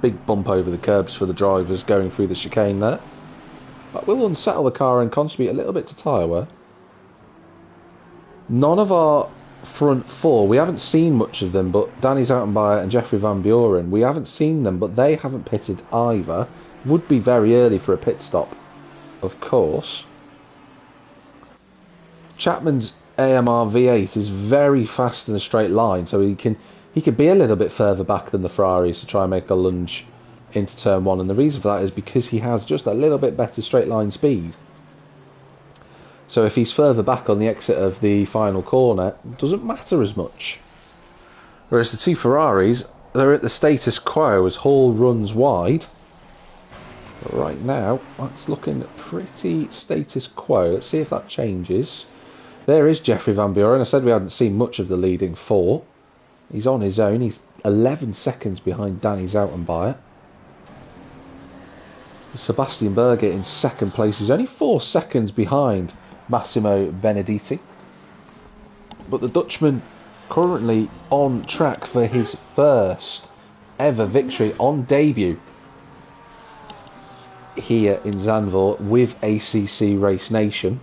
Big bump over the curbs for the drivers going through the chicane there. That will unsettle the car and contribute a little bit to tyre wear. None of our front four, we haven't seen much of them, but Danny Zoutenbayer and Jeffrey Van Buren, we haven't seen them, but they haven't pitted either. Would be very early for a pit stop, of course. Chapman's AMR V8 is very fast in a straight line, so he could be a little bit further back than the Ferraris to try and make a lunge into turn one, and the reason for that is because he has just a little bit better straight line speed. So if he's further back on the exit of the final corner, it doesn't matter as much. Whereas the two Ferraris, they're at the status quo as Hall runs wide. But right now, that's looking pretty status quo. Let's see if that changes. There is Jeffrey Van Buren. I said we hadn't seen much of the leading four. He's on his own. He's 11 seconds behind Danny Zoutenbayer. Sebastian Berger in second place. He's only 4 seconds behind Massimo Benedetti. But the Dutchman currently on track for his first ever victory on debut here in Zandvoort with ACC Race Nation.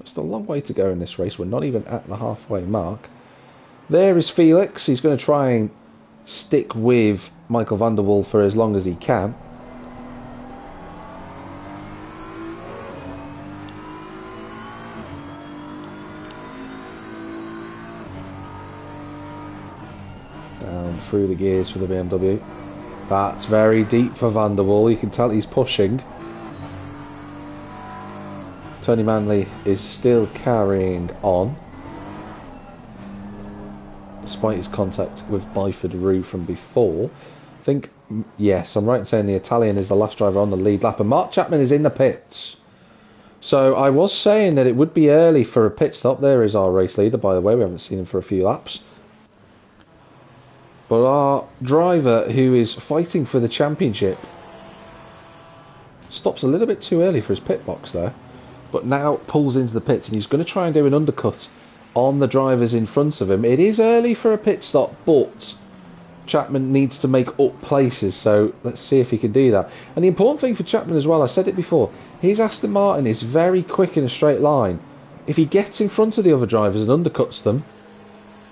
It's a long way to go in this race. We're not even at the halfway mark. There is Felix. He's going to try and stick with Michael van der Waal for as long as he can. Down through the gears for the BMW. That's very deep for van der Waal. You can tell he's pushing. Tony Manley is still carrying on, despite his contact with Byford Roux from before. I think, yes, I'm right in saying the Italian is the last driver on the lead lap, and Mark Chapman is in the pits. So I was saying that it would be early for a pit stop. There is our race leader, by the way. We haven't seen him for a few laps. But our driver, who is fighting for the championship, stops a little bit too early for his pit box there, but now pulls into the pits, and he's going to try and do an undercut on the drivers in front of him. It is early for a pit stop, but Chapman needs to make up places, so let's see if he can do that. And the important thing for Chapman as well, I said it before, his Aston Martin is very quick in a straight line. If he gets in front of the other drivers and undercuts them,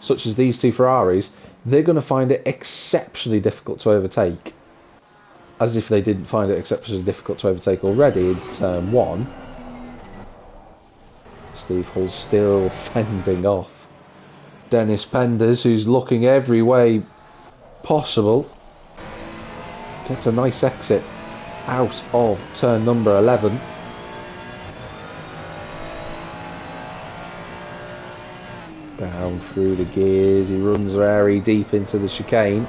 such as these two Ferraris, they're going to find it exceptionally difficult to overtake. As if they didn't find it exceptionally difficult to overtake already into turn one. Steve Hull's still fending off Dennis Penders, who's looking every way possible. Gets a nice exit out of turn number 11. Down through the gears, he runs very deep into the chicane.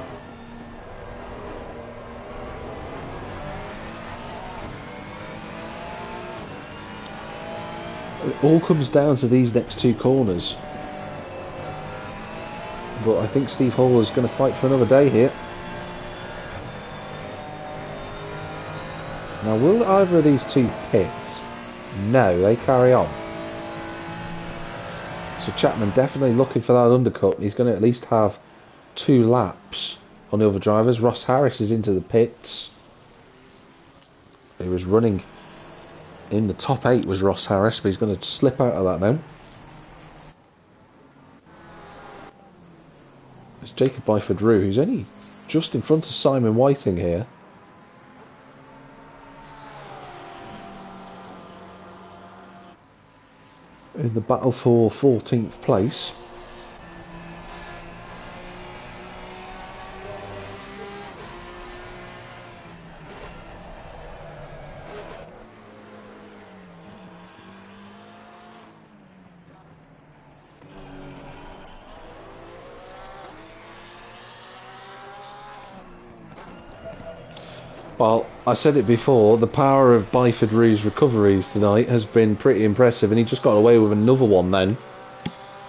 It all comes down to these next two corners. But I think Steve Hall is going to fight for another day here. Now, will either of these two pit? No, they carry on. So Chapman definitely looking for that undercut. He's going to at least have 2 laps on the other drivers. Ross Harris is into the pits. He was running in the top 8 was Ross Harris, but he's going to slip out of that now. It's Jacob Byford Roux, who's only just in front of Simon Whiting here. In the battle for 14th place. Well, I said it before, the power of Byford Roo's recoveries tonight has been pretty impressive, and he just got away with another one then.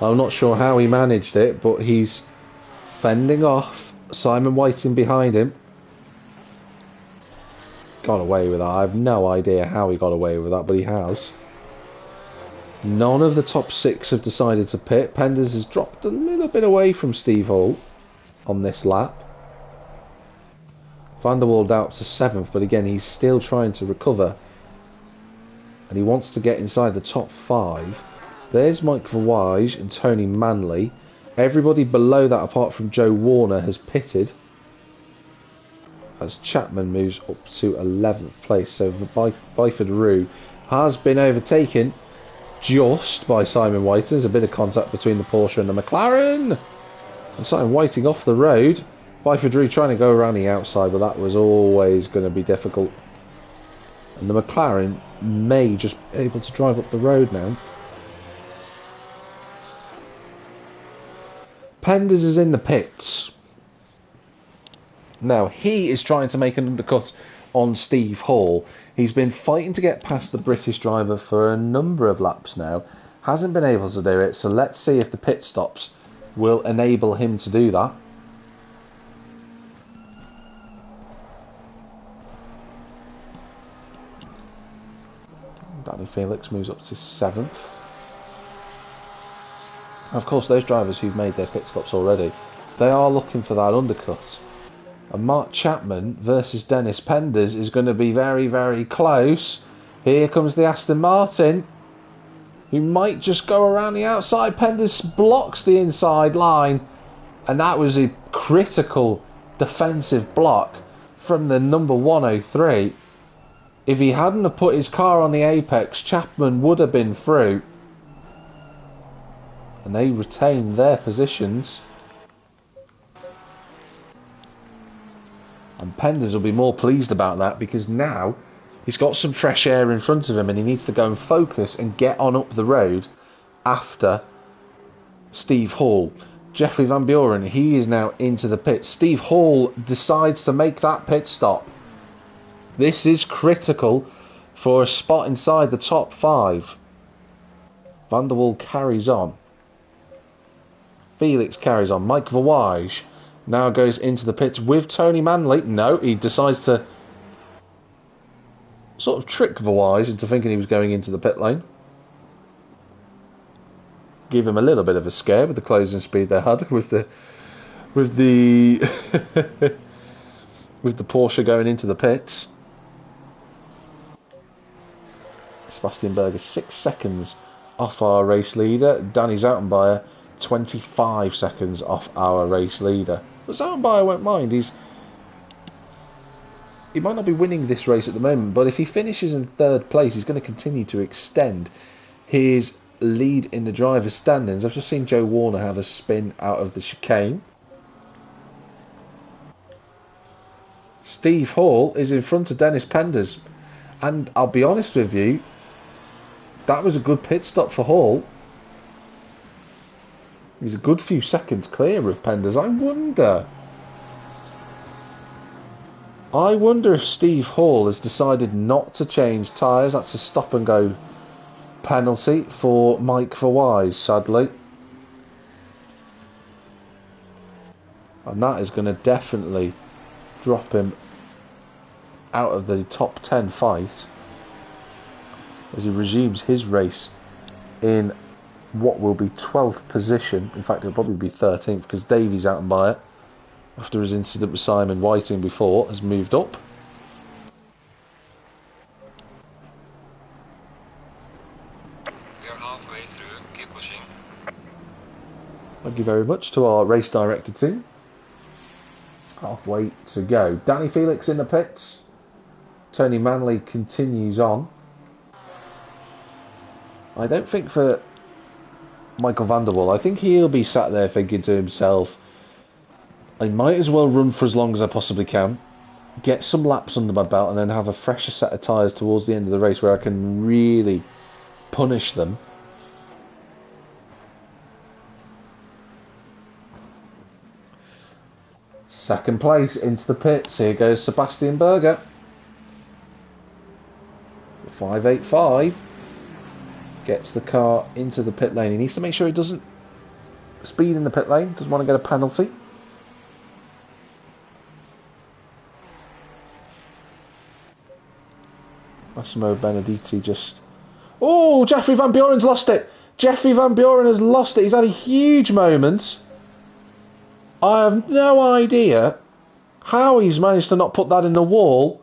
I'm not sure how he managed it, but he's fending off Simon Whiting behind him. Got away with that. I have no idea how he got away with that, but he has. None of the top 6 have decided to pit. Penders has dropped a little bit away from Steve Hall on this lap. Van der Waal out to 7th, but again he's still trying to recover, and he wants to get inside the top 5. There's Mike Verwij and Tony Manley. Everybody below that apart from Joe Warner has pitted, as Chapman moves up to 11th place. So Byford Roo has been overtaken just by Simon Whiting. There's a bit of contact between the Porsche and the McLaren, and Simon Whiting off the road. Byford Roo trying to go around the outside, but that was always going to be difficult. And the McLaren may just be able to drive up the road now. Penders is in the pits. Now, he is trying to make an undercut on Steve Hall. He's been fighting to get past the British driver for a number of laps now. Hasn't been able to do it, so let's see if the pit stops will enable him to do that. Danny Felix moves up to 7th. Of course, those drivers who've made their pit stops already, they are looking for that undercut. And Mark Chapman versus Dennis Penders is going to be very, very close. Here comes the Aston Martin, who might just go around the outside. Penders blocks the inside line, and that was a critical defensive block from the number 103. If he hadn't have put his car on the apex, Chapman would have been through. And they retain their positions. And Penders will be more pleased about that, because now he's got some fresh air in front of him and he needs to go and focus and get on up the road after Steve Hall. Jeffrey Van Buren, he is now into the pit. Steve Hall decides to make that pit stop. This is critical for a spot inside the top 5. Van der Waal carries on. Felix carries on. Mike Verwij now goes into the pits with Tony Manley. No, he decides to sort of trick Verwij into thinking he was going into the pit lane. Give him a little bit of a scare with the closing speed they had with the with the Porsche going into the pits. Sebastian Berger 6 seconds off our race leader. Danny Zoutenbayer 25 seconds off our race leader. But Zoutenbayer won't mind. He might not be winning this race at the moment, but if he finishes in 3rd place, he's going to continue to extend his lead in the driver's standings. I've just seen Joe Warner have a spin out of the chicane. Steve Hall is in front of Dennis Penders, and I'll be honest with you, that was a good pit stop for Hall. He's a good few seconds clear of Penders. I wonder if Steve Hall has decided not to change tyres. That's a stop and go penalty for Mike Verwij, sadly. And that is going to definitely drop him out of the top 10 fight as he resumes his race in what will be 12th position. In fact, it'll probably be 13th, because Davey's out and by it after his incident with Simon Whiting before has moved up. We are halfway through, keep pushing. Thank you very much to our race director team. Halfway to go. Danny Felix in the pits. Tony Manley continues on. I don't think for Michael van der Waal, I think he'll be sat there thinking to himself, I might as well run for as long as I possibly can, get some laps under my belt, and then have a fresher set of tyres towards the end of the race where I can really punish them. Second place into the pits. Here goes Sebastian Berger. 585 gets the car into the pit lane. He needs to make sure he doesn't speed in the pit lane. Doesn't want to get a penalty. Massimo Benedetti just... Oh, Jeffrey Van Buren's lost it. Jeffrey Van Buren has lost it. He's had a huge moment. I have no idea how he's managed to not put that in the wall.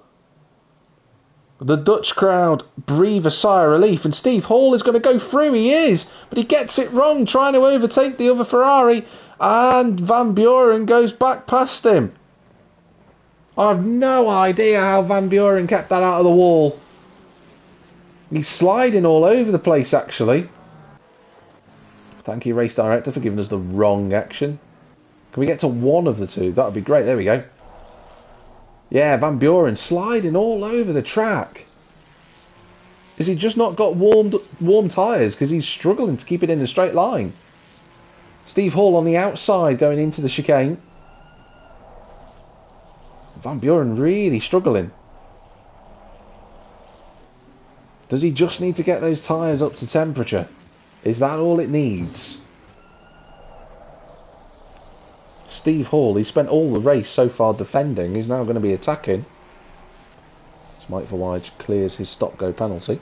The Dutch crowd breathe a sigh of relief, and Steve Hall is going to go through. He is, but he gets it wrong, trying to overtake the other Ferrari, and Van Buren goes back past him. I have no idea how Van Buren kept that out of the wall. He's sliding all over the place, actually. Thank you, race director, for giving us the wrong action. Can we get to one of the two? That would be great. There we go. Yeah, Van Buren sliding all over the track. Has he just not got warm tyres? Because he's struggling to keep it in a straight line. Steve Hall on the outside going into the chicane. Van Buren really struggling. Does he just need to get those tyres up to temperature? Is that all it needs? Steve Hall, he spent all the race so far defending. He's now going to be attacking. As Mike Verwij clears his stop-go penalty.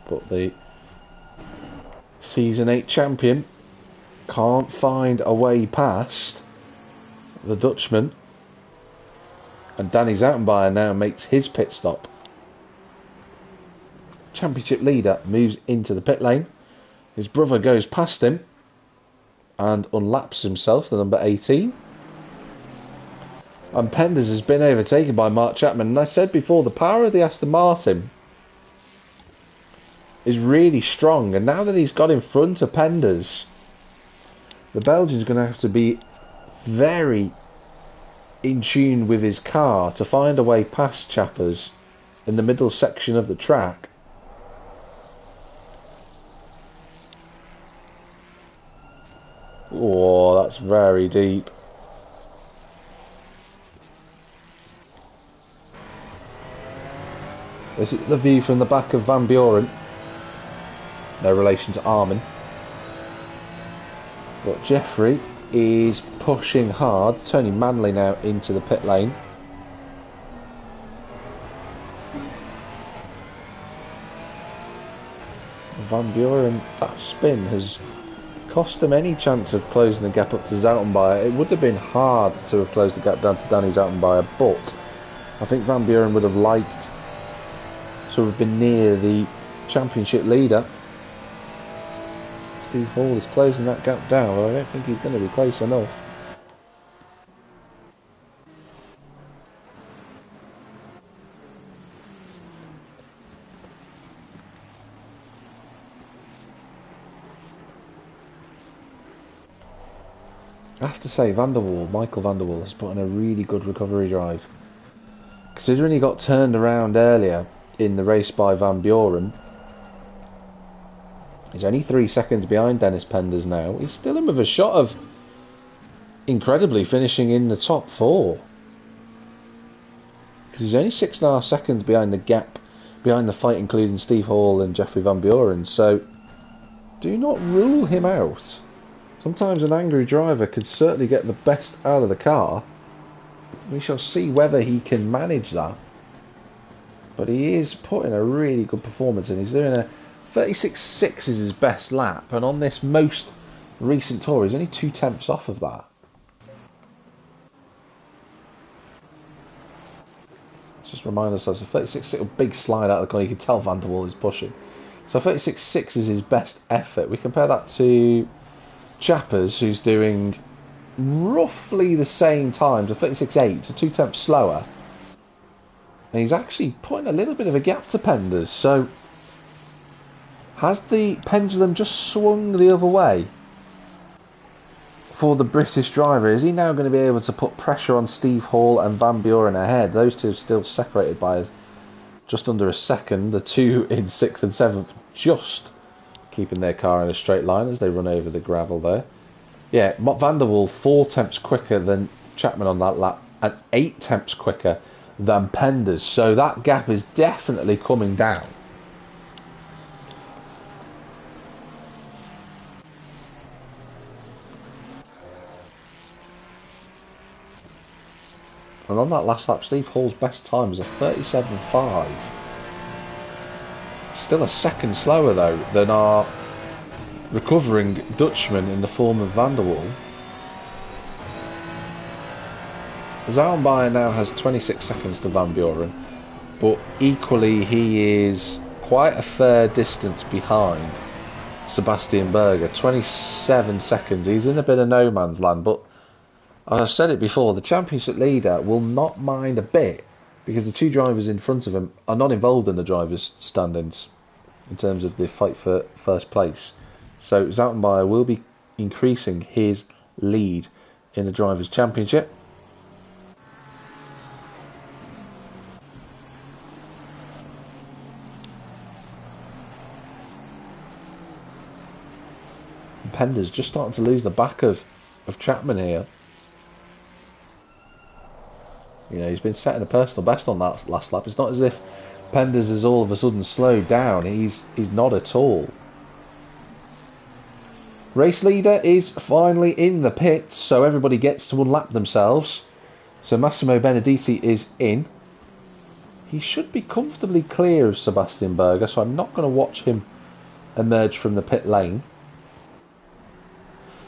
But the Season 8 champion can't find a way past the Dutchman. And Danny Zoutenbayer now makes his pit stop. Championship leader moves into the pit lane. His brother goes past him and unlaps himself, the number 18. And Penders has been overtaken by Mark Chapman. And I said before, the power of the Aston Martin is really strong. And now that he's got in front of Penders, the Belgian's going to have to be very in tune with his car to find a way past Chappers in the middle section of the track. Oh, that's very deep. This is the view from the back of Van Buren. No relation to Armin. But Jeffrey is pushing hard. Tony Manley now into the pit lane. Van Buren, that spin has cost him any chance of closing the gap up to Zoutenbayer. It would have been hard to have closed the gap down to Danny Zoutenbayer, but I think Van Buren would have liked to have been near the championship leader. Steve Hall is closing that gap down, but I don't think he's going to be close enough. I have to say, Michael van der Waal has put in a really good recovery drive. Considering he got turned around earlier in the race by Van Buren, he's only 3 seconds behind Dennis Penders now. He's still in with a shot of incredibly finishing in the top 4. Because he's only 6.5 seconds behind the gap, behind the fight, including Steve Hall and Jeffrey Van Buren. So do not rule him out. Sometimes an angry driver could certainly get the best out of the car. We shall see whether he can manage that. But he is putting a really good performance in. He's doing a 36.6 is his best lap. And on this most recent tour, he's only 2 tenths off of that. Let's just remind ourselves, a 36.6, a big slide out of the corner. You can tell Van der Waal is pushing. So 36.6 is his best effort. We compare that to Chappers, who's doing roughly the same time, to 36.8, so 2 tenths slower. And he's actually putting a little bit of a gap to Penders. So has the pendulum just swung the other way for the British driver? Is he now going to be able to put pressure on Steve Hall and Van Buren ahead? Those two are still separated by just under a second. The two in 6th and 7th just keeping their car in a straight line as they run over the gravel there. Yeah, Van der Waal 4 tenths quicker than Chapman on that lap, and 8 tenths quicker than Penders. So that gap is definitely coming down. And on that last lap, Steve Hall's best time was a 37.5. Still a second slower, though, than our recovering Dutchman in the form of Van der Waal. Zandvoort now has 26 seconds to Van Buren, but equally he is quite a fair distance behind Sebastian Berger. 27 seconds. He's in a bit of no man's land, but as I've said it before, the championship leader will not mind a bit because the two drivers in front of him are not involved in the drivers' standings in terms of the fight for first place. So Zandvoort will be increasing his lead in the drivers' championship. Pender's just starting to lose the back of Chapman here. You know, he's been setting a personal best on that last lap. It's not as if Penders has all of a sudden slowed down. He's not at all. Race leader is finally in the pits, so everybody gets to unlap themselves. So Massimo Benedetti is in. He should be comfortably clear of Sebastian Berger, so I'm not going to watch him emerge from the pit lane.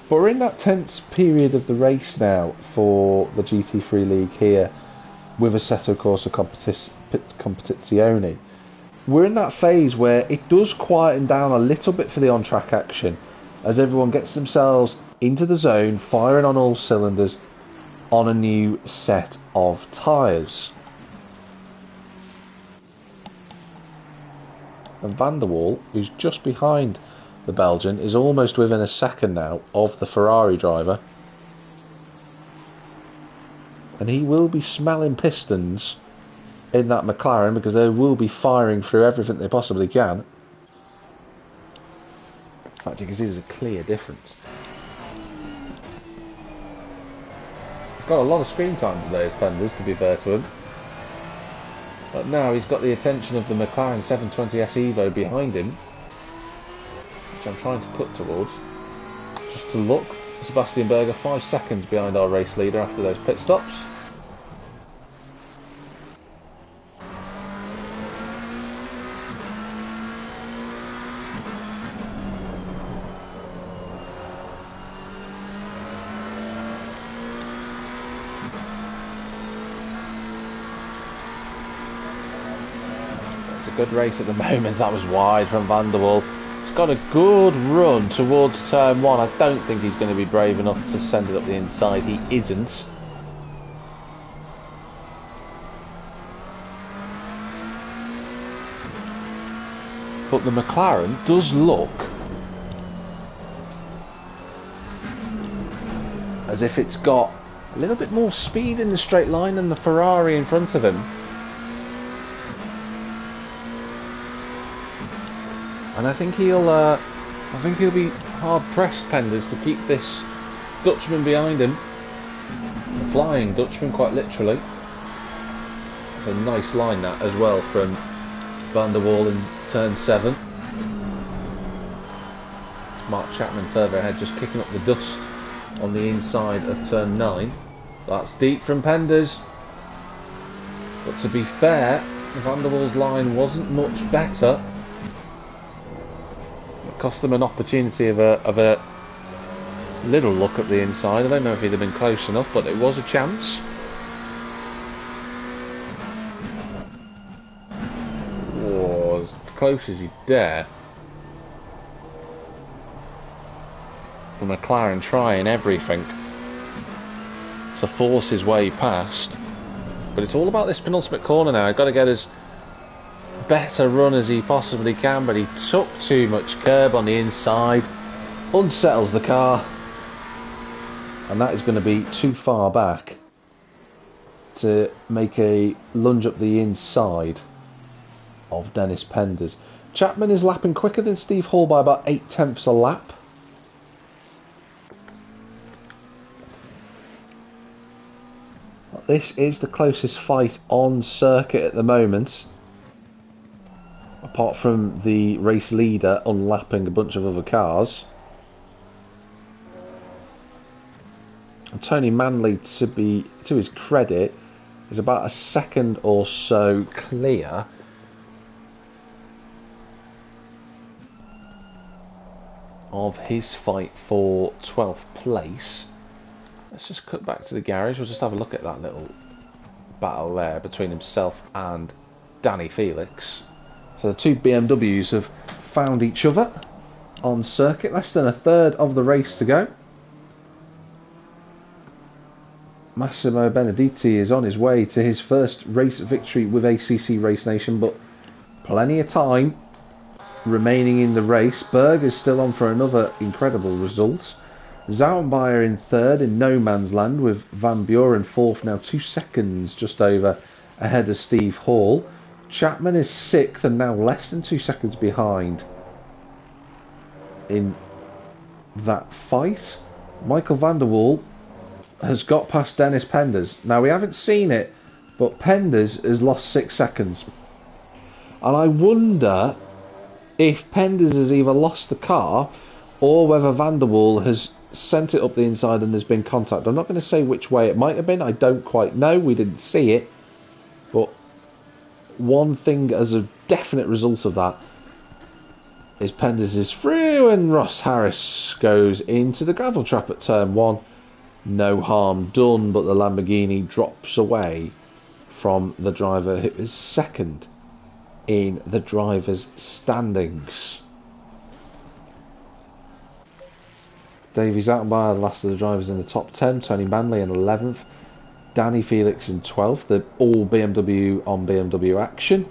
But we're in that tense period of the race now for the GT3 League here with Assetto Corsa Competizione. We're in that phase where it does quieten down a little bit for the on-track action as everyone gets themselves into the zone, firing on all cylinders on a new set of tyres. And Van der Waal, who's just behind the Belgian, is almost within a second now of the Ferrari driver. And he will be smelling pistons in that McLaren because they will be firing through everything they possibly can. In fact, you can see there's a clear difference. He's got a lot of screen time today, as Penders, to be fair to him. But now he's got the attention of the McLaren 720S Evo behind him, which I'm trying to cut towards. Just to look, Sebastian Berger 5 seconds behind our race leader after those pit stops. It's a good race at the moment. That was wide from Van der Waal. Got a good run towards turn one. I don't think he's going to be brave enough to send it up the inside. He isn't. But the McLaren does look as if it's got a little bit more speed in the straight line than the Ferrari in front of him. And I think he'll be hard pressed, Penders, to keep this Dutchman behind him. The flying Dutchman, quite literally. It's a nice line that as well from Van der Waal in turn 7. Mark Chapman further ahead, just kicking up the dust on the inside of turn 9. That's deep from Penders. But to be fair, Van der Waal's line wasn't much better. Cost them an opportunity of a little look at the inside. I don't know if he'd have been close enough, but it was a chance. Oh, as close as you dare. The McLaren trying everything to force his way past, but it's all about this penultimate corner now. I've got to get his better run as he possibly can, but he took too much curb on the inside, unsettles the car, and that is going to be too far back to make a lunge up the inside of Dennis Penders. Chapman is lapping quicker than Steve Hall by about 8 tenths a lap. this is the closest fight on circuit at the moment. Apart from the race leader unlapping a bunch of other cars. And Tony Manley, to his credit, is about a second or so clear of his fight for 12th place. Let's just cut back to the garage. We'll just have a look at that little battle there between himself and Danny Felix. So the two BMWs have found each other on circuit. Less than a third of the race to go. Massimo Benedetti is on his way to his first race victory with ACC Race Nation, but plenty of time remaining in the race. Berg is still on for another incredible result. Zauenbayer in third in no man's land, with Van Buren fourth, now 2 seconds just over ahead of Steve Hall. Chapman is sixth and now less than 2 seconds behind in that fight. Michael van der Waal has got past Dennis Penders. Now, we haven't seen it, but Penders has lost 6 seconds. And I wonder if Penders has either lost the car or whether van der Waal has sent it up the inside and there's been contact. I'm not going to say which way it might have been. I don't quite know. We didn't see it. But one thing as a definite result of that is Penders is through and Ross Harris goes into the gravel trap at turn 1. No harm done, but the Lamborghini drops away from the driver who is second in the drivers' standings. Davey Zauenbayer, the last of the drivers in the top 10. Tony Manley in 11th. Danny Felix in 12th. They're all BMW on BMW action.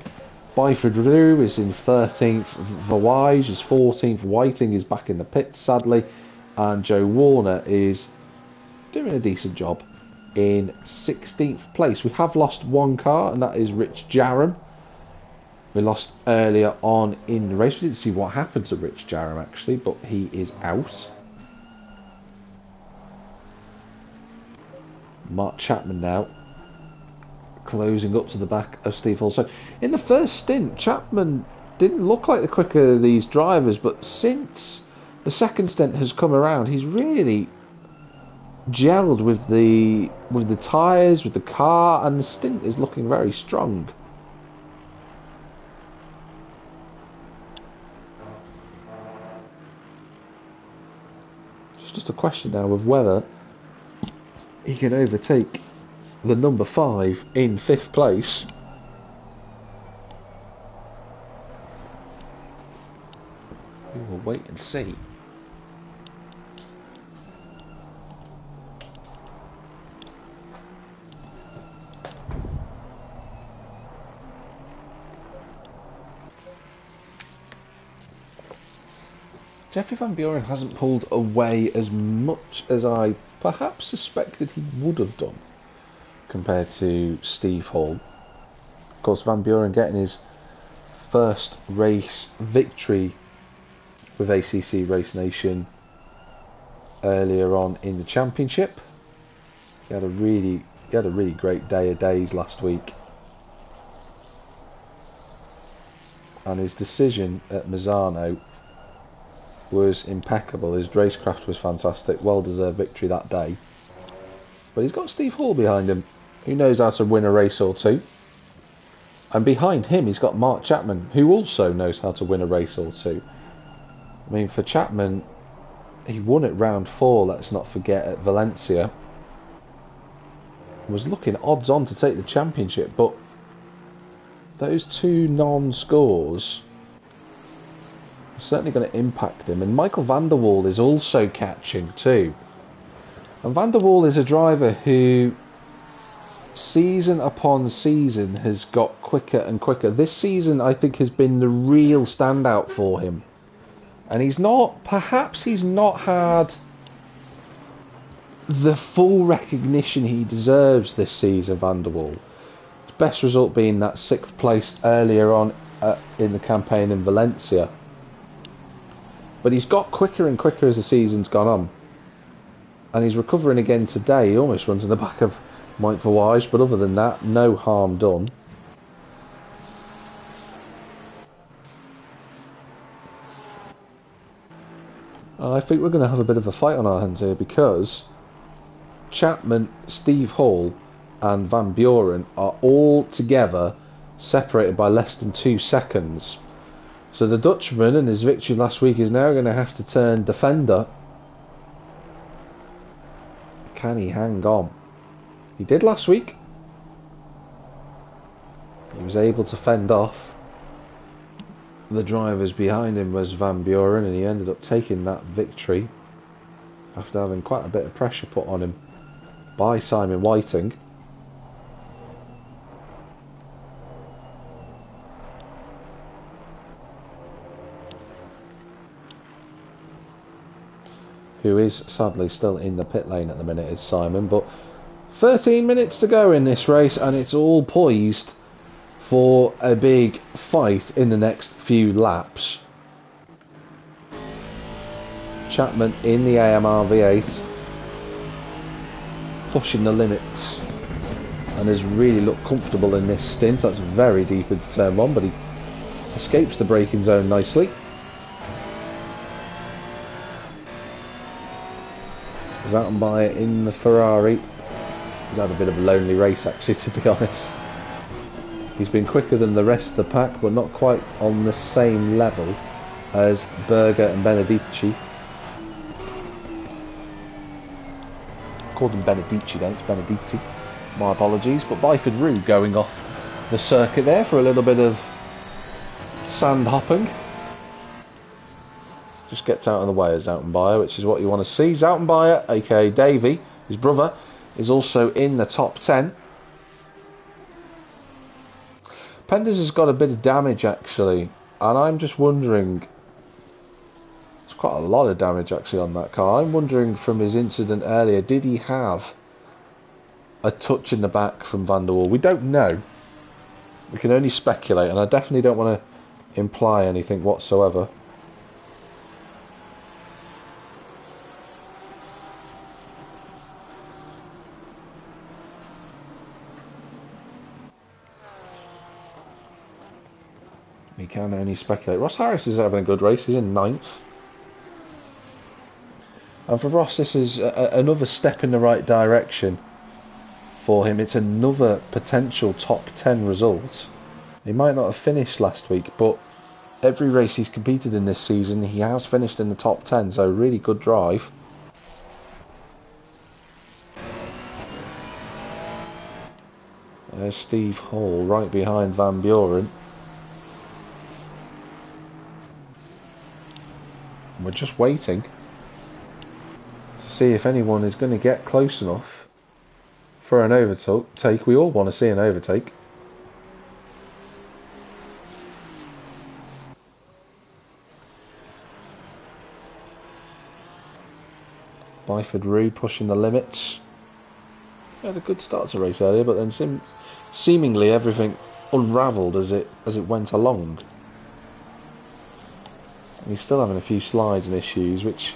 Byford Rue is in 13th. Vawage is 14th. Whiting is back in the pits, sadly. And Joe Warner is doing a decent job in 16th place. We have lost one car, and that is Rich Jarram. We lost earlier on in the race. We didn't see what happened to Rich Jarram, actually, but he is out. Mark Chapman now closing up to the back of Steve Hall. So in the first stint, Chapman didn't look like the quicker of these drivers, but since the second stint has come around, he's really gelled with the tyres, with the car, and the stint is looking very strong. It's just a question now of whether he can overtake the number 5 in 5th place. We will wait and see. Jeffrey Van Buren hasn't pulled away as much as I perhaps suspected he would have done compared to Steve Hall. Of course, Van Buren getting his first race victory with ACC Race Nation earlier on in the championship. He had a really great day of days last week, and his decision at Misano was impeccable. His racecraft was fantastic. Well deserved victory that day. But he's got Steve Hall behind him, who knows how to win a race or two. And behind him he's got Mark Chapman, who also knows how to win a race or two. I mean, for Chapman, he won at round 4, let's not forget, at Valencia. Was looking odds on to take the championship, but those 2 non-scores certainly going to impact him. And Michael van der Waal is also catching too. And van der Waal is a driver who season upon season has got quicker and quicker. This season I think has been the real standout for him. And he's not had the full recognition he deserves this season, van der Waal. His best result being that 6th place earlier on in the campaign in Valencia. But he's got quicker and quicker as the season's gone on. And he's recovering again today. He almost runs in the back of Mike Verwij, but other than that, no harm done. I think we're going to have a bit of a fight on our hands here because Chapman, Steve Hall and Van Buren are all together separated by less than 2 seconds. So the Dutchman and his victory last week is now going to have to turn defender. Can he hang on? He did last week. He was able to fend off the drivers behind him was Van Buren, and he ended up taking that victory after having quite a bit of pressure put on him by Simon Whiting. Who is sadly still in the pit lane at the minute is Simon, but 13 minutes to go in this race and it's all poised for a big fight in the next few laps. Chapman in the AMR V8 pushing the limits and has really looked comfortable in this stint. That's very deep into turn 1, but he escapes the braking zone nicely. Zandvoort in the Ferrari. He's had a bit of a lonely race actually, to be honest. He's been quicker than the rest of the pack, but not quite on the same level as Berger and Benedici. Called him Benedici then, it's Benedici. My apologies. But Byford Rue going off the circuit there for a little bit of sand hopping. Just gets out of the way of Zoutenbayer, which is what you want to see. Zoutenbayer, aka Davey, his brother, is also in the top 10. Penders has got a bit of damage actually, and I'm just wondering, there's quite a lot of damage actually on that car. I'm wondering from his incident earlier, did he have a touch in the back from Van der Waal? We don't know. We can only speculate, and I definitely don't want to imply anything whatsoever. We can only speculate. Ross Harris is having a good race. He's in 9th. And for Ross, this is another step in the right direction for him. It's another potential top 10 result. He might not have finished last week, but every race he's competed in this season, he has finished in the top 10. So really good drive. There's Steve Hall right behind Van Buren. We're just waiting to see if anyone is going to get close enough for an overtake. We all want to see an overtake. Byford Rue pushing the limits. He had a good start to race earlier, but then seemingly everything unravelled as it went along. He's still having a few slides and issues, which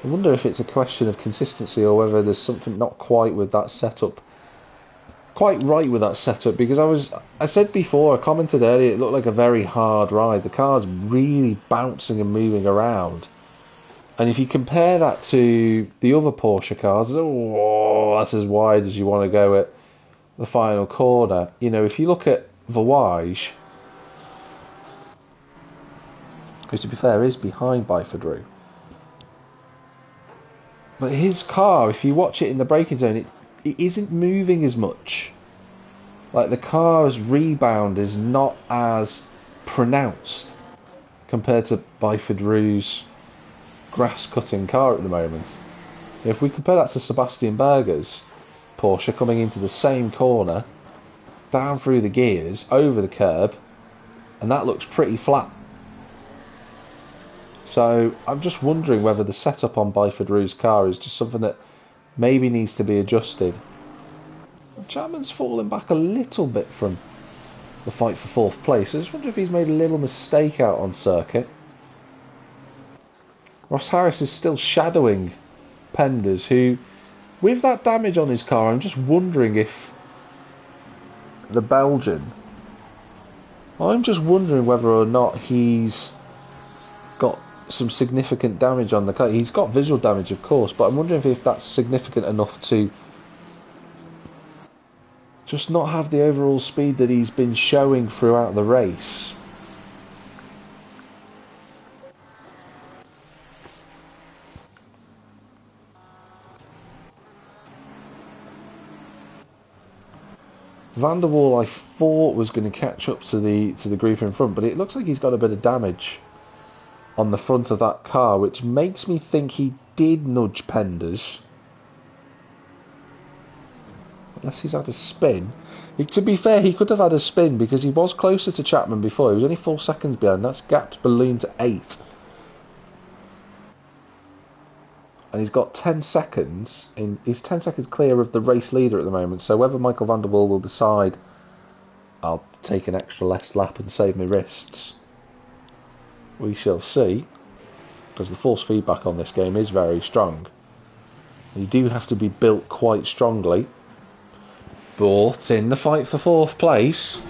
I wonder if it's a question of consistency or whether there's something not quite with that setup, quite right with that setup. Because I said before, I commented earlier, it looked like a very hard ride. The car's really bouncing and moving around, and if you compare that to the other Porsche cars, that's as wide as you want to go at the final corner. You know, if you look at Verwij, who to be fair is behind Byford Rue, but his car, if you watch it in the braking zone, it isn't moving as much. Like the car's rebound is not as pronounced compared to Byford Rue's grass cutting car at the moment. If we compare that to Sebastian Berger's Porsche coming into the same corner, down through the gears, over the curb, and that looks pretty flat. So I'm just wondering whether the setup on Byford Rue's car is just something that maybe needs to be adjusted. Chapman's fallen back a little bit from the fight for 4th place. I just wonder if he's made a little mistake out on circuit. Ross Harris is still shadowing Penders, who with that damage on his car, I'm just wondering if the Belgian, I'm just wondering whether or not he's got some significant damage on the car. He's got visual damage, of course, but I'm wondering if that's significant enough to just not have the overall speed that he's been showing throughout the race. Van der Waal, I thought, was going to catch up to the group in front, but it looks like he's got a bit of damage on the front of that car, which makes me think he did nudge Penders. Unless he's had a spin. To be fair, he could have had a spin because he was closer to Chapman before. He was only 4 seconds behind. That's gapped balloon to 8. And he's got 10 seconds. He's 10 seconds clear of the race leader at the moment. So whether Michael van der Waal will decide, I'll take an extra less lap and save my wrists, we shall see. Because the force feedback on this game is very strong. You do have to be built quite strongly. But in the fight for 4th place,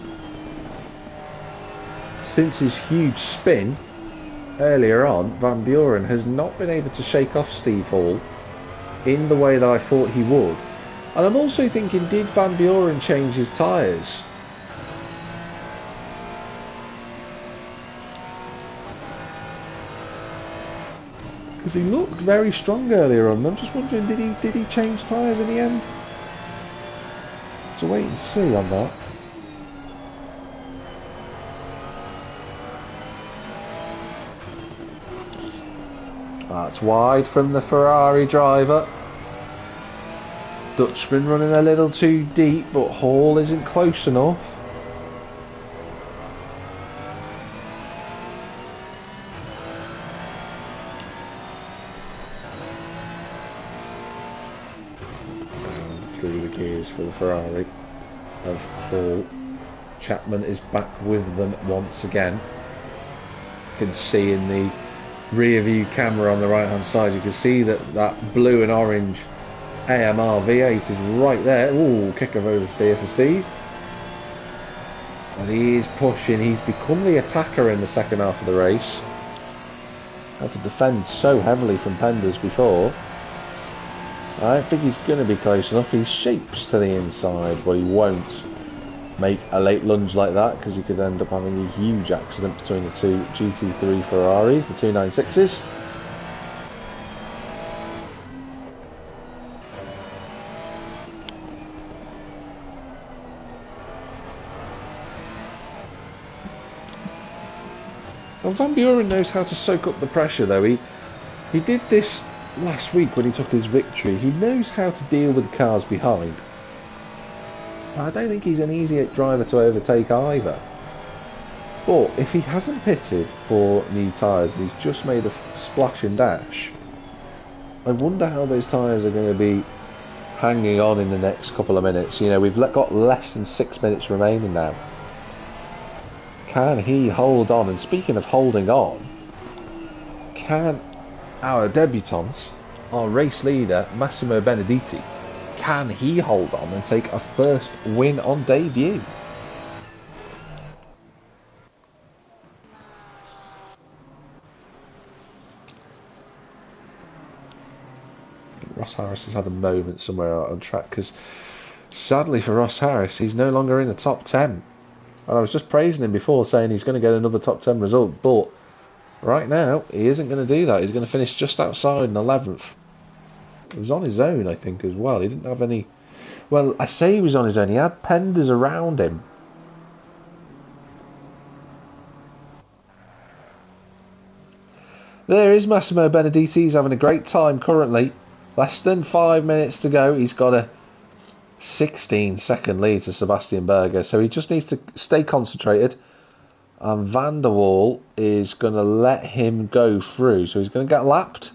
since his huge spin earlier on, Van Buren has not been able to shake off Steve Hall in the way that I thought he would. And I'm also thinking, did Van Buren change his tyres? Because he looked very strong earlier on. I'm just wondering, did he change tyres in the end? So wait and see on that. That's wide from the Ferrari driver. Dutchman running a little too deep, but Hall isn't close enough. Through the gears for the Ferrari of Hall. Chapman is back with them once again. You can see in the rear view camera on the right hand side, you can see that blue and orange AMR V8 is right there. Ooh, kick of oversteer for Steve. And he is pushing. He's become the attacker in the second half of the race. Had to defend so heavily from Penders before. I don't think he's going to be close enough. He shapes to the inside, but he won't make a late lunge like that because he could end up having a huge accident between the two GT3 Ferraris, the 296s. Well, Van Buren knows how to soak up the pressure, though. He did this last week when he took his victory. He knows how to deal with cars behind. I don't think he's an easy driver to overtake either. But if he hasn't pitted for new tyres and he's just made a splash and dash, I wonder how those tyres are going to be hanging on in the next couple of minutes. You know, we've got less than 6 minutes remaining now. Can he hold on? And speaking of holding on, can our debutant, our race leader, Massimo Benedetti, can he hold on and take a first win on debut? I think Ross Harris has had a moment somewhere out on track, because sadly for Ross Harris, he's no longer in the top 10. And I was just praising him before, saying he's going to get another top 10 result, but right now he isn't going to do that. He's going to finish just outside in 11th. He was on his own, I think, as well. He didn't have any... Well, I say he was on his own. He had Penders around him. There is Massimo Benedetti. He's having a great time currently. Less than 5 minutes to go. He's got a 16-second lead to Sebastian Berger. So he just needs to stay concentrated. And Van der Waal is going to let him go through. So he's going to get lapped.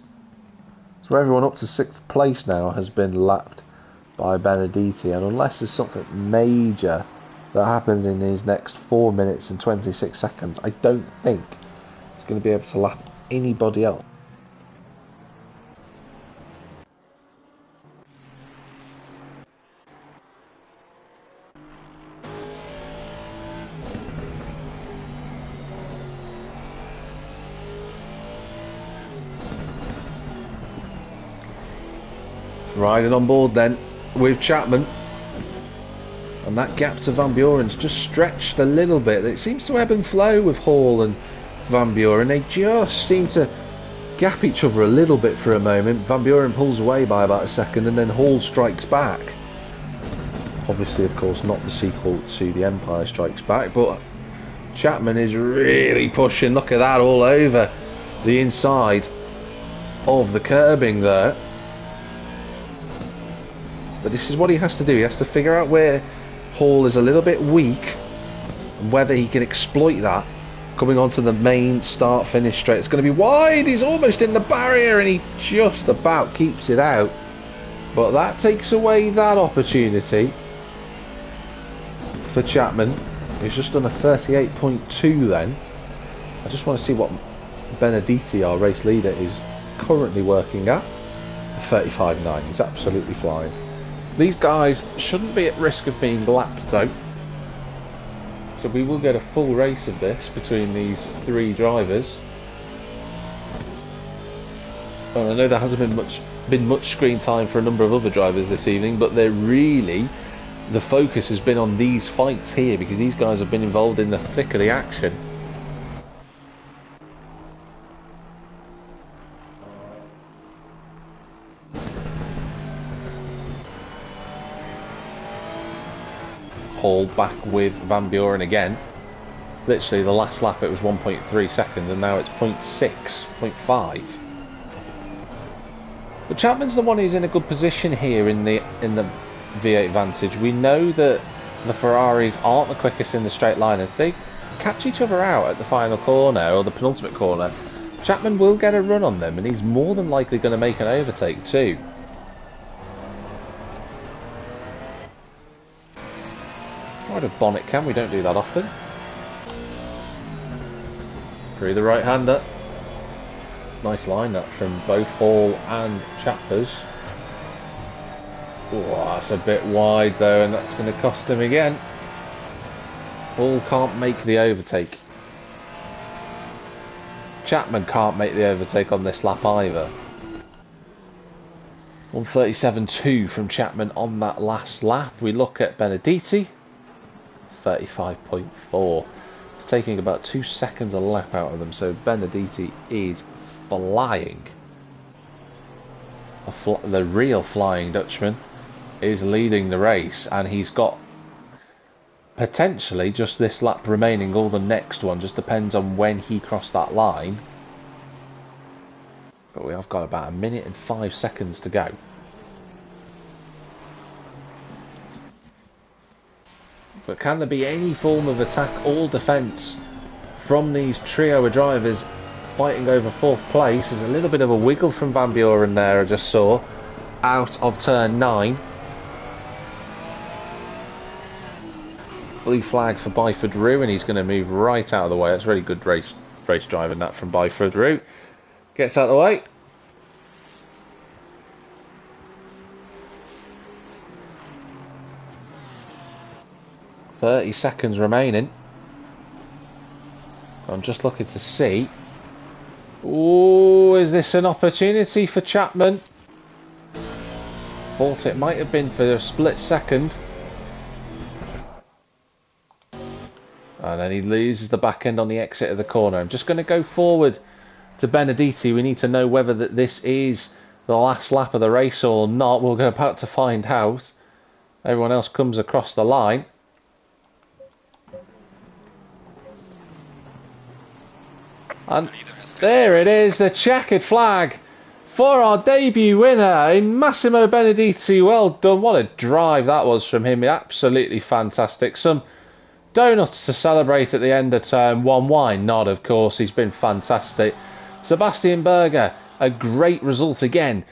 So everyone up to 6th place now has been lapped by Benedetti, and unless there's something major that happens in these next 4 minutes and 26 seconds, I don't think he's going to be able to lap anybody else. riding on board then with Chapman. And that gap to Van Buren's just stretched a little bit. It seems to ebb and flow with Hall and Van Buren. They just seem to gap each other a little bit for a moment. Van Buren pulls away by about a second and then Hall strikes back. Obviously, of course, not the sequel to The Empire Strikes Back, but Chapman is really pushing. Look at that, all over the inside of the curbing there. But this is what he has to do. He has to figure out where Hall is a little bit weak and whether he can exploit that coming onto the main start-finish straight. It's going to be wide. He's almost in the barrier and he just about keeps it out. But that takes away that opportunity for Chapman. He's just done a 38.2 then. I just want to see what Benedetti, our race leader, is currently working at. 35.9. He's absolutely flying. These guys shouldn't be at risk of being lapped though. So we will get a full race of this between these three drivers. And I know there hasn't been much screen time for a number of other drivers this evening, but they're really, the focus has been on these fights here because these guys have been involved in the thick of the action. Hall back with Van Buren again. Literally the last lap it was 1.3 seconds and now it's 0.6, 0.5. But Chapman's the one who's in a good position here in the V8 Vantage. We know that the Ferraris aren't the quickest in the straight line. If they catch each other out at the final corner or the penultimate corner, Chapman will get a run on them and he's more than likely going to make an overtake too. Right of bonnet cam, we don't do that often. Through the right-hander. Nice line that from both Hall and Chappers. Oh, that's a bit wide though, and that's going to cost him again. Hall can't make the overtake. Chapman can't make the overtake on this lap either. 1:37.2 from Chapman on that last lap. We look at Benedetti. 35.4. It's taking about 2 seconds a lap out of them, so Benedetti is flying. The real Flying Dutchman is leading the race, and he's got potentially just this lap remaining, or the next one, just depends on when he crossed that line. But we have got about 1 minute and 5 seconds to go. But can there be any form of attack or defence from these trio of drivers fighting over 4th place? There's a little bit of a wiggle from Van Buren there, I just saw, out of turn 9. Blue flag for Byford Rue, and he's going to move right out of the way. That's really good race driving that from Byford Rue. Gets out of the way. .30 seconds remaining. I'm just looking to see. Oh, is this an opportunity for Chapman? Thought it might have been for a split second. And then he loses the back end on the exit of the corner. I'm just going to go forward to Benedetti. We need to know whether this is the last lap of the race or not. We're about to find out. Everyone else comes across the line. And there it is, the checkered flag for our debut winner in Massimo Benedetti. Well done, what a drive that was from him, absolutely fantastic. Some donuts to celebrate at the end of turn 1. Why not, of course, he's been fantastic. Sebastian Berger, a great result again.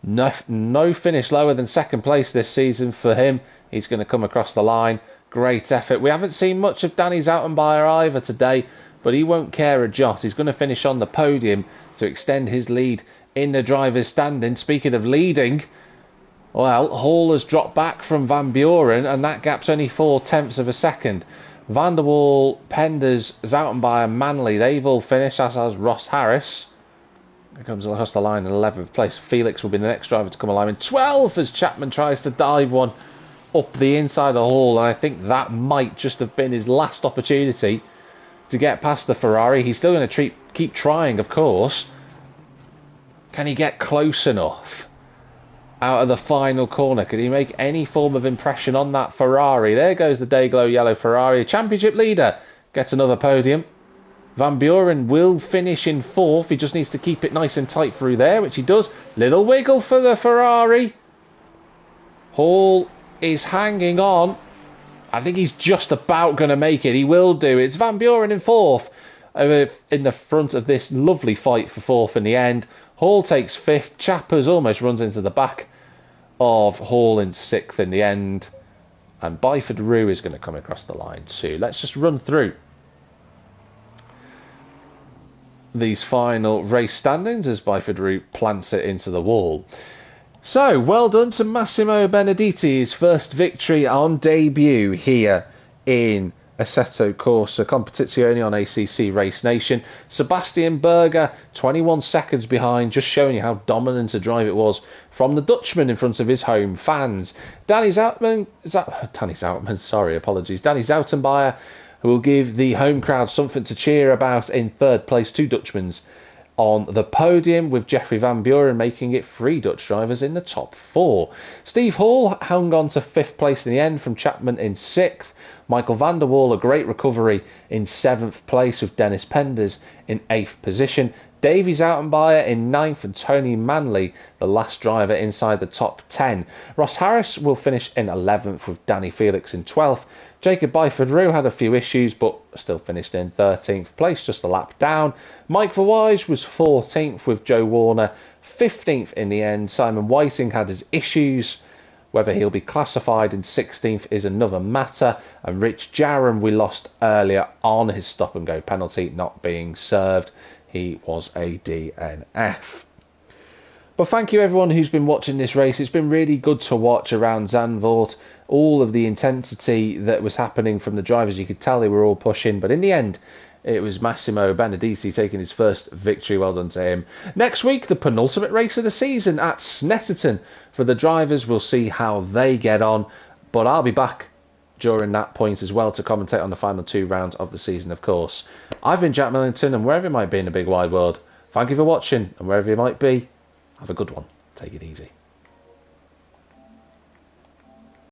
No finish lower than 2nd place this season for him. He's going to come across the line, great effort. We haven't seen much of Danny Zoutenbayer either today, but he won't care a jot. He's going to finish on the podium to extend his lead in the driver's standing. Speaking of leading, well, Hall has dropped back from Van Buren, and that gap's only 0.4 of a second. Van der Waal, Penders, Zoutenbayer, Manley, they've all finished, as has Ross Harris. comes across the line in 11th place. Felix will be the next driver to come alive in 12th as Chapman tries to dive one up the inside of the Hall, and I think that might just have been his last opportunity to get past the Ferrari. He's still going to keep trying, of course. Can he get close enough out of the final corner? Can he make any form of impression on that Ferrari? There goes the Dayglow yellow Ferrari. Championship leader gets another podium. Van Buren will finish in 4th. He just needs to keep it nice and tight through there, which he does. Little wiggle for the Ferrari. Hall is hanging on. I think he's just about going to make it. He will do. It's Van Buren in 4th. In the front of this lovely fight for 4th in the end. Hall takes 5th. Chappers almost runs into the back of Hall in 6th in the end. And Byford Rue is going to come across the line too. Let's just run through these final race standings as Byford Rue plants it into the wall. So, well done to Massimo Benedetti, his first victory on debut here in Assetto Corsa Competizione on ACC Race Nation. Sebastian Berger, 21 seconds behind, just showing you how dominant a drive it was from the Dutchman in front of his home fans. Danny Zoutenbayer, who will give the home crowd something to cheer about in 3rd place, 2 Dutchmans on the podium, with Jeffrey Van Buren making it 3 Dutch drivers in the top 4. Steve Hall hung on to 5th place in the end from Chapman in 6th. Michael van der Waal, a great recovery in 7th place, with Dennis Penders in 8th position. Davy Zoutenbayer in 9th and Tony Manley, the last driver inside the top 10. Ross Harris will finish in 11th with Danny Felix in 12th. Jacob Byford Rue had a few issues but still finished in 13th place, just a lap down. Mike Verwij was 14th with Joe Warner 15th in the end. Simon Whiting had his issues. Whether he'll be classified in 16th is another matter. And Rich Jarram we lost earlier on, his stop and go penalty not being served. He was a DNF. But thank you everyone who's been watching this race. It's been really good to watch around Zandvoort. All of the intensity that was happening from the drivers, you could tell they were all pushing. But in the end, it was Massimo Benedetti taking his first victory. Well done to him. Next week, the penultimate race of the season at Snetterton for the drivers. We'll see how they get on. But I'll be back during that point as well to commentate on the final 2 rounds of the season, of course. I've been Jack Millington, and wherever you might be in the big wide world, thank you for watching, and wherever you might be, have a good one. Take it easy.